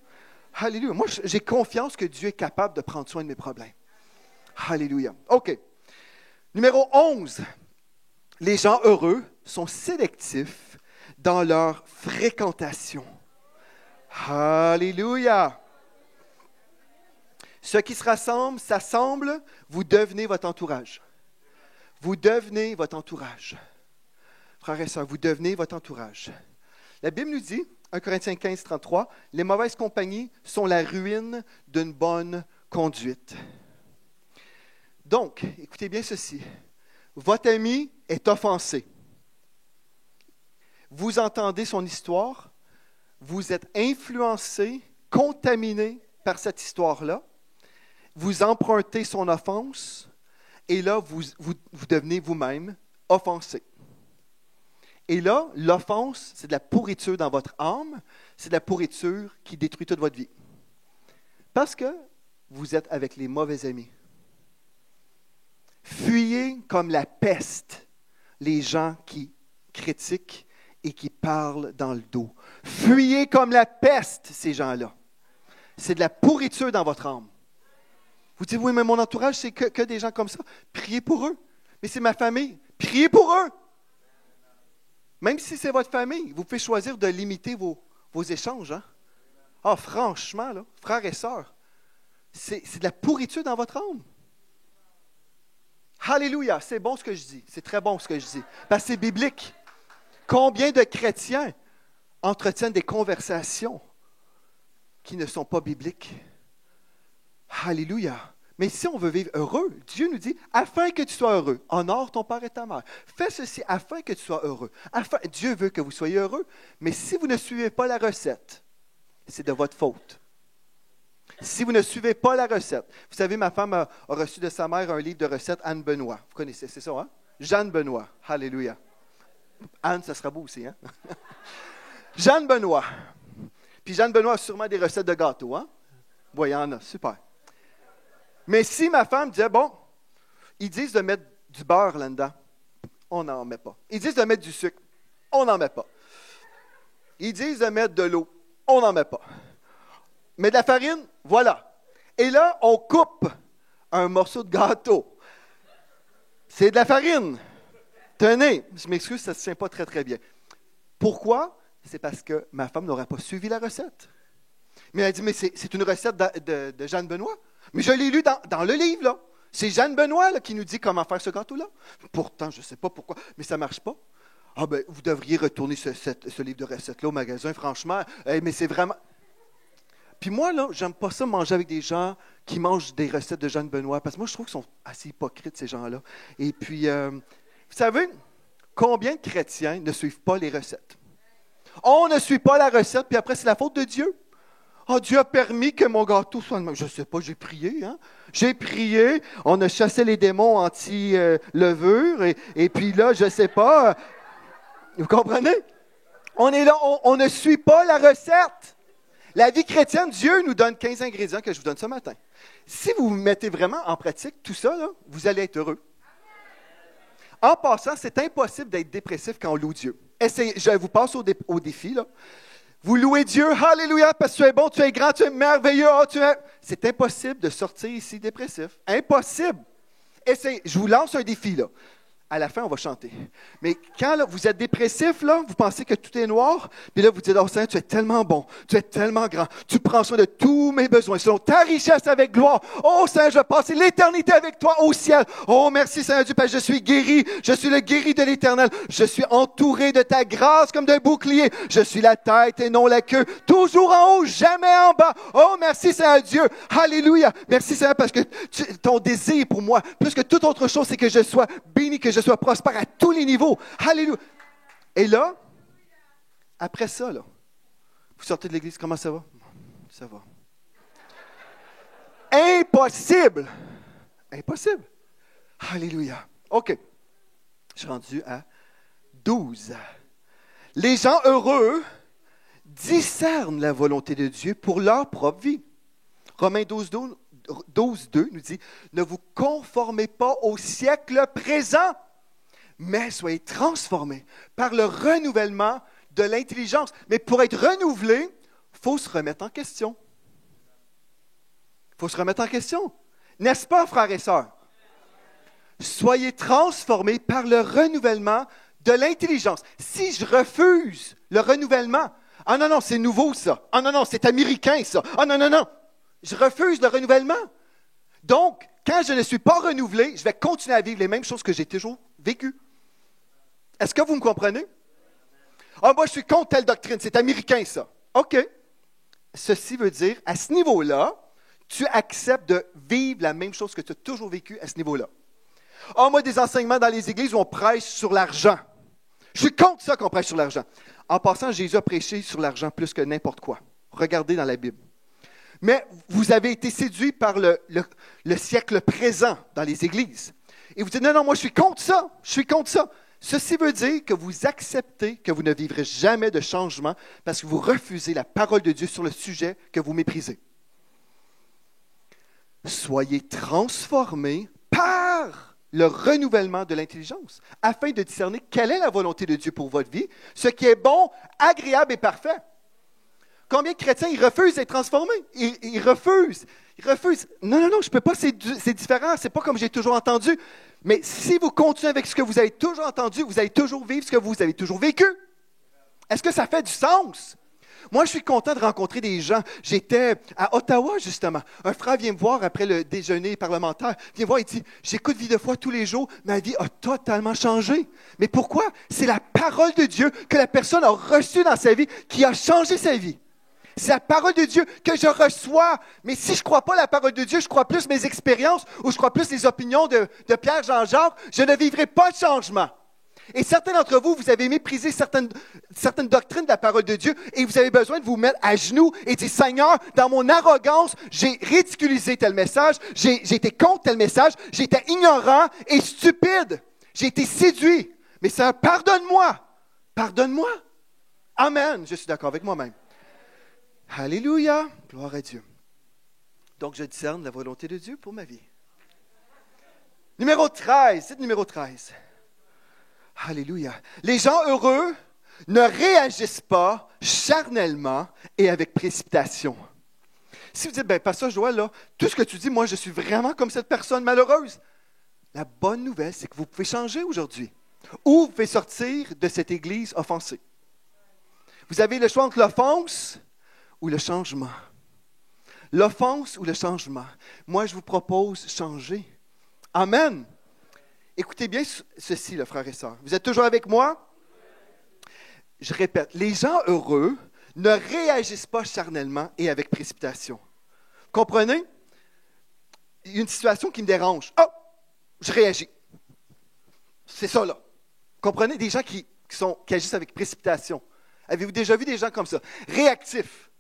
Alléluia. Moi, j'ai confiance que Dieu est capable de prendre soin de mes problèmes. Alléluia. OK. Numéro 11. Les gens heureux sont sélectifs dans leur fréquentation. Alléluia. Ceux qui se rassemblent, s'assemblent, vous devenez votre entourage. Vous devenez votre entourage. frères et sœurs, vous devenez votre entourage. La Bible nous dit, 1 Corinthiens 15, 33, « Les mauvaises compagnies sont la ruine d'une bonne conduite. » Donc, écoutez bien ceci. Votre ami est offensé. Vous entendez son histoire, vous êtes influencé, contaminé par cette histoire-là, vous empruntez son offense, et là, vous devenez vous-même offensé. Et là, l'offense, c'est de la pourriture dans votre âme, c'est de la pourriture qui détruit toute votre vie. Parce que vous êtes avec les mauvais amis. Fuyez comme la peste les gens qui critiquent et qui parlent dans le dos. Fuyez comme la peste ces gens-là. C'est de la pourriture dans votre âme. Vous dites, oui, mais mon entourage, c'est que des gens comme ça. Priez pour eux. Mais c'est ma famille. Priez pour eux. Même si c'est votre famille, vous pouvez choisir de limiter vos échanges. Hein? Ah, franchement, là, frères et sœurs, c'est de la pourriture dans votre âme. Alléluia, c'est bon ce que je dis. C'est très bon ce que je dis. Parce que c'est biblique. Combien de chrétiens entretiennent des conversations qui ne sont pas bibliques? Alléluia. Mais si on veut vivre heureux, Dieu nous dit, afin que tu sois heureux, honore ton père et ta mère. Fais ceci afin que tu sois heureux. Dieu veut que vous soyez heureux, mais si vous ne suivez pas la recette, c'est de votre faute. Si vous ne suivez pas la recette. Vous savez, ma femme a reçu de sa mère un livre de recettes, Anne Benoît. Vous connaissez, c'est ça, hein? Jeanne Benoît. Alléluia. Anne, ça sera beau aussi, hein? Jeanne Benoît. Puis Jeanne Benoît a sûrement des recettes de gâteaux, hein? Oui, il y en a, super. Mais si ma femme disait, bon, ils disent de mettre du beurre là-dedans, on n'en met pas. Ils disent de mettre du sucre, on n'en met pas. Ils disent de mettre de l'eau, on n'en met pas. Mais de la farine, voilà. Et là, on coupe un morceau de gâteau. C'est de la farine. Tenez, je m'excuse, ça ne se tient pas très, très bien. Pourquoi? C'est parce que ma femme n'aurait pas suivi la recette. Mais elle a dit, mais c'est une recette de Jeanne Benoît. Mais je l'ai lu dans le livre, là. C'est Jeanne Benoît là, qui nous dit comment faire ce gâteau-là. Pourtant, je ne sais pas pourquoi, mais ça ne marche pas. Ah ben, vous devriez retourner ce livre de recettes-là au magasin, franchement. Mais c'est vraiment... Puis moi, là, j'aime pas ça manger avec des gens qui mangent des recettes de Jeanne Benoît, parce que moi, je trouve qu'ils sont assez hypocrites, ces gens-là. Et puis, vous savez, combien de chrétiens ne suivent pas les recettes? On ne suit pas la recette, puis après, c'est la faute de Dieu. Oh, Dieu a permis que mon gâteau soit de même. Je ne sais pas, j'ai prié. Hein? J'ai prié, on a chassé les démons anti-levure, et puis là, je ne sais pas. Vous comprenez? On est là, on ne suit pas la recette. La vie chrétienne, Dieu nous donne 15 ingrédients que je vous donne ce matin. Si vous mettez vraiment en pratique tout ça, là, vous allez être heureux. En passant, c'est impossible d'être dépressif quand on loue Dieu. Essayez, je vous passe au défi, là. Vous louez Dieu, alléluia, parce que tu es bon, tu es grand, tu es merveilleux. Oh, c'est impossible de sortir ici dépressif. Impossible. Essayez, je vous lance un défi, là. À la fin, on va chanter. Mais quand là, vous êtes dépressif, là, vous pensez que tout est noir, puis là, vous dites, oh Seigneur, tu es tellement bon, tu es tellement grand, tu prends soin de tous mes besoins, selon ta richesse avec gloire. Oh Seigneur, je vais passer l'éternité avec toi au ciel. Oh merci Seigneur Dieu, parce que je suis guéri, je suis le guéri de l'Éternel. Je suis entouré de ta grâce comme d'un bouclier. Je suis la tête et non la queue, toujours en haut, jamais en bas. Oh merci Seigneur Dieu, alléluia. Merci Seigneur, parce que ton désir pour moi, plus que toute autre chose, c'est que je sois béni, que je sois prospère à tous les niveaux. Alléluia. Et là, après ça, là, vous sortez de l'église, comment ça va? Ça va. Impossible. Impossible. Alléluia. OK. Je suis rendu à 12. Les gens heureux discernent la volonté de Dieu pour leur propre vie. Romains 12, 2 nous dit, ne vous conformez pas au siècle présent, mais soyez transformés par le renouvellement de l'intelligence. Mais pour être renouvelé, il faut se remettre en question. Il faut se remettre en question. N'est-ce pas, frères et sœurs? Soyez transformés par le renouvellement de l'intelligence. Si je refuse le renouvellement, ah non, non, c'est nouveau ça. Ah non, non, c'est américain ça. Ah non, non, non. Je refuse le renouvellement. Donc, quand je ne suis pas renouvelé, je vais continuer à vivre les mêmes choses que j'ai toujours vécues. Est-ce que vous me comprenez? Ah, moi, je suis contre telle doctrine. C'est américain, ça. OK. Ceci veut dire, à ce niveau-là, tu acceptes de vivre la même chose que tu as toujours vécu à ce niveau-là. Ah, moi, des enseignements dans les églises où on prêche sur l'argent. Je suis contre ça qu'on prêche sur l'argent. En passant, Jésus a prêché sur l'argent plus que n'importe quoi. Regardez dans la Bible. Mais vous avez été séduits par le siècle présent dans les églises. Et vous dites, non, moi, je suis contre ça. Je suis contre ça. Ceci veut dire que vous acceptez que vous ne vivrez jamais de changement parce que vous refusez la parole de Dieu sur le sujet que vous méprisez. Soyez transformés par le renouvellement de l'intelligence, afin de discerner quelle est la volonté de Dieu pour votre vie, ce qui est bon, agréable et parfait. Combien de chrétiens, ils refusent d'être transformés? Ils refusent. Non, je ne peux pas, c'est différent, c'est pas comme j'ai toujours entendu. Mais si vous continuez avec ce que vous avez toujours entendu, vous allez toujours vivre ce que vous avez toujours vécu. Est-ce que ça fait du sens? Moi, je suis content de rencontrer des gens. J'étais à Ottawa, justement. Un frère vient me voir après le déjeuner parlementaire. Il vient me voir, il dit, j'écoute Vie de foi tous les jours. Ma vie a totalement changé. Mais pourquoi? C'est la parole de Dieu que la personne a reçue dans sa vie qui a changé sa vie. C'est la parole de Dieu que je reçois. Mais si je ne crois pas la parole de Dieu, je crois plus mes expériences ou je crois plus les opinions de Pierre Jean-Jacques, je ne vivrai pas de changement. Et certains d'entre vous, vous avez méprisé certaines doctrines de la parole de Dieu et vous avez besoin de vous mettre à genoux et dire, Seigneur, dans mon arrogance, j'ai ridiculisé tel message, j'ai été contre tel message, j'ai été ignorant et stupide, j'ai été séduit. Mais Seigneur, pardonne-moi. Pardonne-moi. Amen. Je suis d'accord avec moi-même. Alléluia. Gloire à Dieu. Donc, je discerne la volonté de Dieu pour ma vie. Numéro 13. C'est le numéro 13. Alléluia. Les gens heureux ne réagissent pas charnellement et avec précipitation. Si vous dites, pasteur Joël, là, tout ce que tu dis, moi, je suis vraiment comme cette personne malheureuse. La bonne nouvelle, c'est que vous pouvez changer aujourd'hui. Ou vous pouvez sortir de cette église offensée. Vous avez le choix entre l'offense ou le changement. L'offense ou le changement. Moi, je vous propose changer. Amen. Écoutez bien ceci, le frère et sœur. Vous êtes toujours avec moi? Je répète, les gens heureux ne réagissent pas charnellement et avec précipitation. Comprenez? Il y a une situation qui me dérange. Oh! Je réagis. C'est ça, là. Comprenez? Des gens qui agissent avec précipitation. Avez-vous déjà vu des gens comme ça? Réactifs.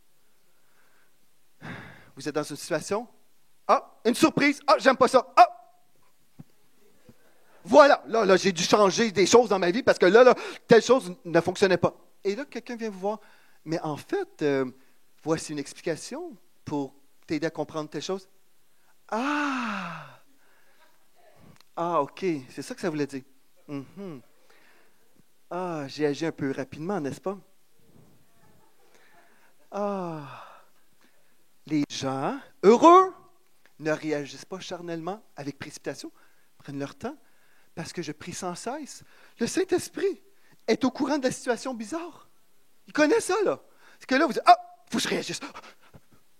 Vous êtes dans une situation? Ah! Une surprise. Ah! J'aime pas ça. Ah! Voilà, là, j'ai dû changer des choses dans ma vie parce que là, telle chose ne fonctionnait pas. Et là, quelqu'un vient vous voir. Mais en fait, voici une explication pour t'aider à comprendre telle chose. Ah, OK, c'est ça que ça voulait dire. Mm-hmm. Ah, j'ai agi un peu rapidement, n'est-ce pas? Ah, les gens heureux ne réagissent pas charnellement avec précipitation, prennent leur temps. Parce que je prie sans cesse. Le Saint-Esprit est au courant de la situation bizarre. Il connaît ça, là. C'est que là, vous dites, il faut que je réagisse.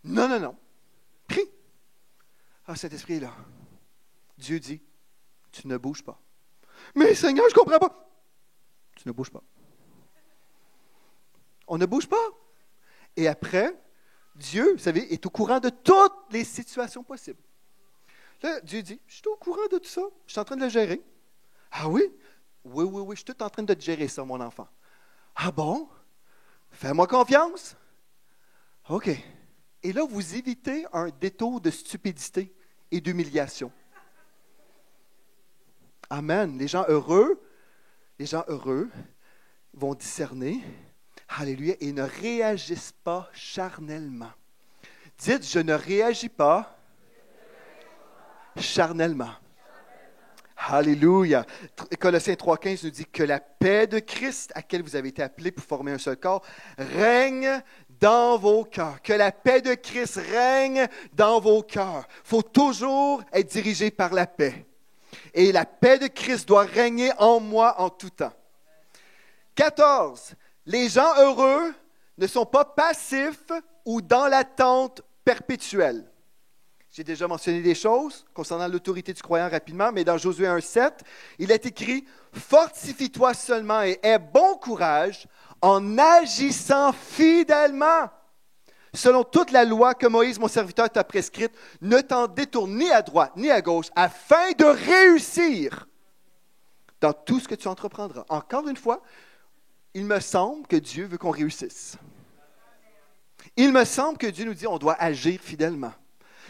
Non. Prie. Ah, Saint-Esprit est là. Dieu dit, tu ne bouges pas. Mais Seigneur, je ne comprends pas. Tu ne bouges pas. On ne bouge pas. Et après, Dieu, vous savez, est au courant de toutes les situations possibles. Là, Dieu dit, je suis au courant de tout ça. Je suis en train de le gérer. Ah oui? Oui, je suis tout en train de te gérer ça, mon enfant. Ah bon? Fais-moi confiance. OK. Et là, vous évitez un détour de stupidité et d'humiliation. Amen. Les gens heureux vont discerner, alléluia, et ne réagissent pas charnellement. Dites, je ne réagis pas charnellement. Alléluia. Colossiens 3,15 nous dit que la paix de Christ, à laquelle vous avez été appelés pour former un seul corps, règne dans vos cœurs. Que la paix de Christ règne dans vos cœurs. Il faut toujours être dirigé par la paix. Et la paix de Christ doit régner en moi en tout temps. 14. Les gens heureux ne sont pas passifs ou dans l'attente perpétuelle. J'ai déjà mentionné des choses concernant l'autorité du croyant rapidement, mais dans Josué 1,7, il est écrit « Fortifie-toi seulement et aie bon courage en agissant fidèlement, selon toute la loi que Moïse, mon serviteur, t'a prescrite. Ne t'en détourne ni à droite ni à gauche, afin de réussir dans tout ce que tu entreprendras. » Encore une fois, il me semble que Dieu veut qu'on réussisse. Il me semble que Dieu nous dit qu'on doit agir fidèlement.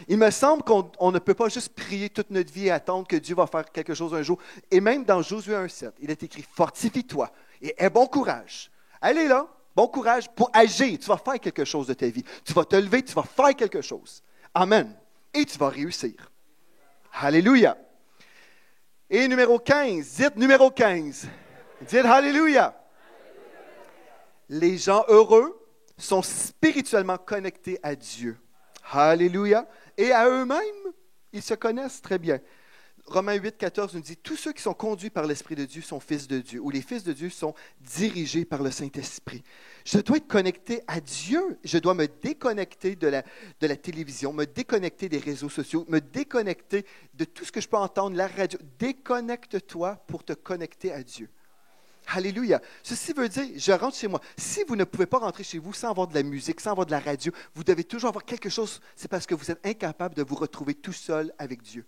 Il me semble qu'on ne peut pas juste prier toute notre vie et attendre que Dieu va faire quelque chose un jour. Et même dans Josué 1,7, il est écrit « Fortifie-toi et aie bon courage. » Allez là, bon courage pour agir. Tu vas faire quelque chose de ta vie. Tu vas te lever, tu vas faire quelque chose. Amen. Et tu vas réussir. Alléluia. Et numéro 15, dites numéro 15. Dites Alléluia. Les gens heureux sont spirituellement connectés à Dieu. Alléluia. Et à eux-mêmes, ils se connaissent très bien. Romains 8, 14 nous dit « Tous ceux qui sont conduits par l'Esprit de Dieu sont fils de Dieu, ou les fils de Dieu sont dirigés par le Saint-Esprit. » Je dois être connecté à Dieu. Je dois me déconnecter de la télévision, me déconnecter des réseaux sociaux, me déconnecter de tout ce que je peux entendre, la radio. Déconnecte-toi pour te connecter à Dieu. Alléluia. Ceci veut dire, je rentre chez moi. Si vous ne pouvez pas rentrer chez vous sans avoir de la musique, sans avoir de la radio, vous devez toujours avoir quelque chose. C'est parce que vous êtes incapable de vous retrouver tout seul avec Dieu.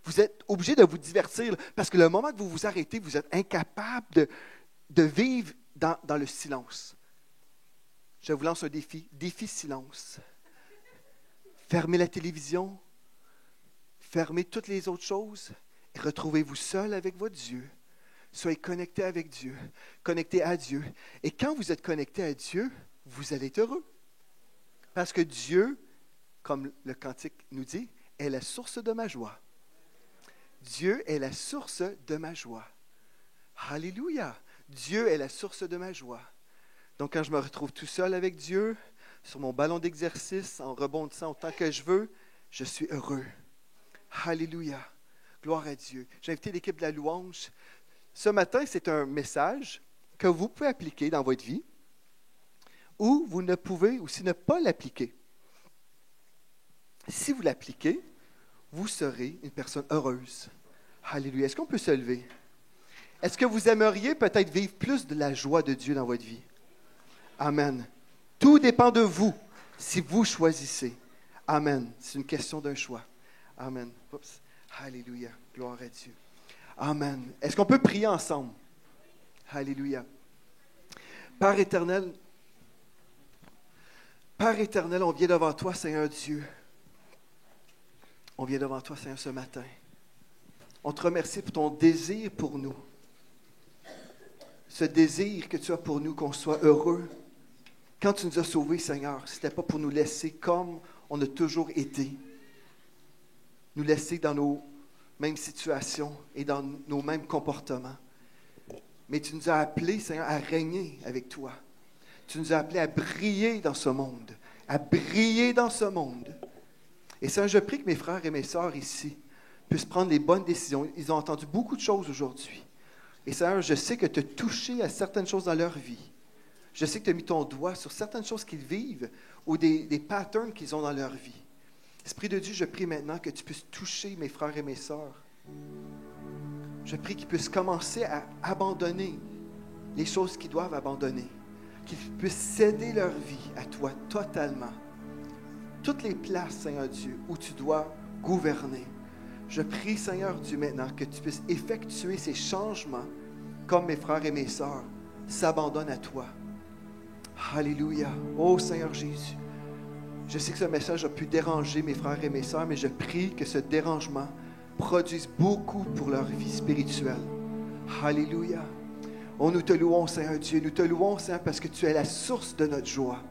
Vous êtes obligé de vous divertir parce que le moment que vous vous arrêtez, vous êtes incapable de vivre dans le silence. Je vous lance un défi. Défi silence. Fermez la télévision. Fermez toutes les autres choses et retrouvez-vous seul avec votre Dieu. Soyez connecté avec Dieu, connecté à Dieu. Et quand vous êtes connecté à Dieu, vous allez être heureux. Parce que Dieu, comme le cantique nous dit, est la source de ma joie. Dieu est la source de ma joie. Alléluia! Dieu est la source de ma joie. Donc quand je me retrouve tout seul avec Dieu, sur mon ballon d'exercice, en rebondissant autant que je veux, je suis heureux. Alléluia! Gloire à Dieu. J'ai invité l'équipe de la louange. Ce matin, c'est un message que vous pouvez appliquer dans votre vie ou vous ne pouvez aussi ne pas l'appliquer. Si vous l'appliquez, vous serez une personne heureuse. Alléluia. Est-ce qu'on peut se lever? Est-ce que vous aimeriez peut-être vivre plus de la joie de Dieu dans votre vie? Amen. Tout dépend de vous si vous choisissez. Amen. C'est une question d'un choix. Amen. Oups. Alléluia. Gloire à Dieu. Amen. Est-ce qu'on peut prier ensemble? Alléluia. Père éternel, on vient devant toi, Seigneur Dieu. On vient devant toi, Seigneur, ce matin. On te remercie pour ton désir pour nous. Ce désir que tu as pour nous, qu'on soit heureux. Quand tu nous as sauvés, Seigneur, ce n'était pas pour nous laisser comme on a toujours été. Nous laisser dans nos mêmes situations et dans nos mêmes comportements. Mais tu nous as appelés, Seigneur, à régner avec toi. Tu nous as appelés à briller dans ce monde. À briller dans ce monde. Et Seigneur, je prie que mes frères et mes sœurs ici puissent prendre les bonnes décisions. Ils ont entendu beaucoup de choses aujourd'hui. Et Seigneur, je sais que tu as touché à certaines choses dans leur vie. Je sais que tu as mis ton doigt sur certaines choses qu'ils vivent ou des patterns qu'ils ont dans leur vie. Esprit de Dieu, je prie maintenant que tu puisses toucher mes frères et mes sœurs. Je prie qu'ils puissent commencer à abandonner les choses qu'ils doivent abandonner. Qu'ils puissent céder leur vie à toi totalement. Toutes les places, Seigneur Dieu, où tu dois gouverner. Je prie, Seigneur Dieu, maintenant que tu puisses effectuer ces changements comme mes frères et mes sœurs s'abandonnent à toi. Alléluia. Oh Seigneur Jésus. Je sais que ce message a pu déranger mes frères et mes sœurs, mais je prie que ce dérangement produise beaucoup pour leur vie spirituelle. Alléluia. Oh, nous te louons, Seigneur Dieu. Nous te louons, Seigneur, parce que tu es la source de notre joie.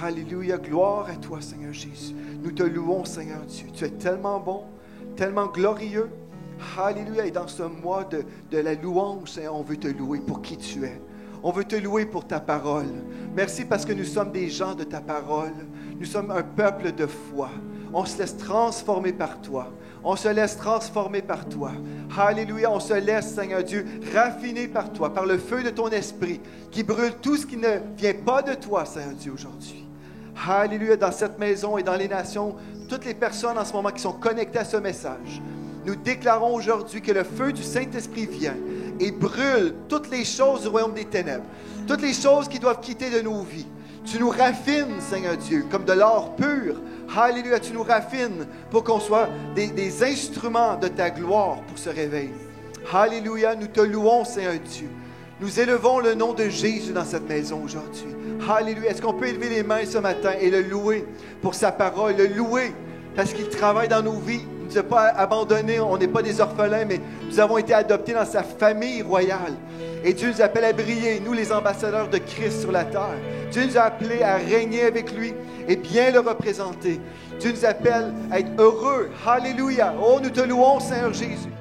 Alléluia. Gloire à toi, Seigneur Jésus. Nous te louons, Seigneur Dieu. Tu es tellement bon, tellement glorieux. Alléluia. Et dans ce mois de la louange, Seigneur, on veut te louer pour qui tu es. On veut te louer pour ta parole. Merci parce que nous sommes des gens de ta parole. Nous sommes un peuple de foi. On se laisse transformer par toi. On se laisse transformer par toi. Alléluia, on se laisse, Seigneur Dieu, raffiner par toi, par le feu de ton esprit, qui brûle tout ce qui ne vient pas de toi, Seigneur Dieu, aujourd'hui. Alléluia, dans cette maison et dans les nations, toutes les personnes en ce moment qui sont connectées à ce message. Nous déclarons aujourd'hui que le feu du Saint-Esprit vient et brûle toutes les choses du royaume des ténèbres, toutes les choses qui doivent quitter de nos vies. Tu nous raffines, Seigneur Dieu, comme de l'or pur. Alléluia, tu nous raffines pour qu'on soit des instruments de ta gloire pour ce réveil. Alléluia, nous te louons, Seigneur Dieu. Nous élevons le nom de Jésus dans cette maison aujourd'hui. Alléluia. Est-ce qu'on peut élever les mains ce matin et le louer pour sa parole, le louer parce qu'il travaille dans nos vies. Il ne nous a pas abandonnés, on n'est pas des orphelins, mais nous avons été adoptés dans sa famille royale. Et Dieu nous appelle à briller, nous les ambassadeurs de Christ sur la terre. Dieu nous a appelés à régner avec lui et bien le représenter. Dieu nous appelle à être heureux. Alléluia. Oh, nous te louons, Seigneur Jésus.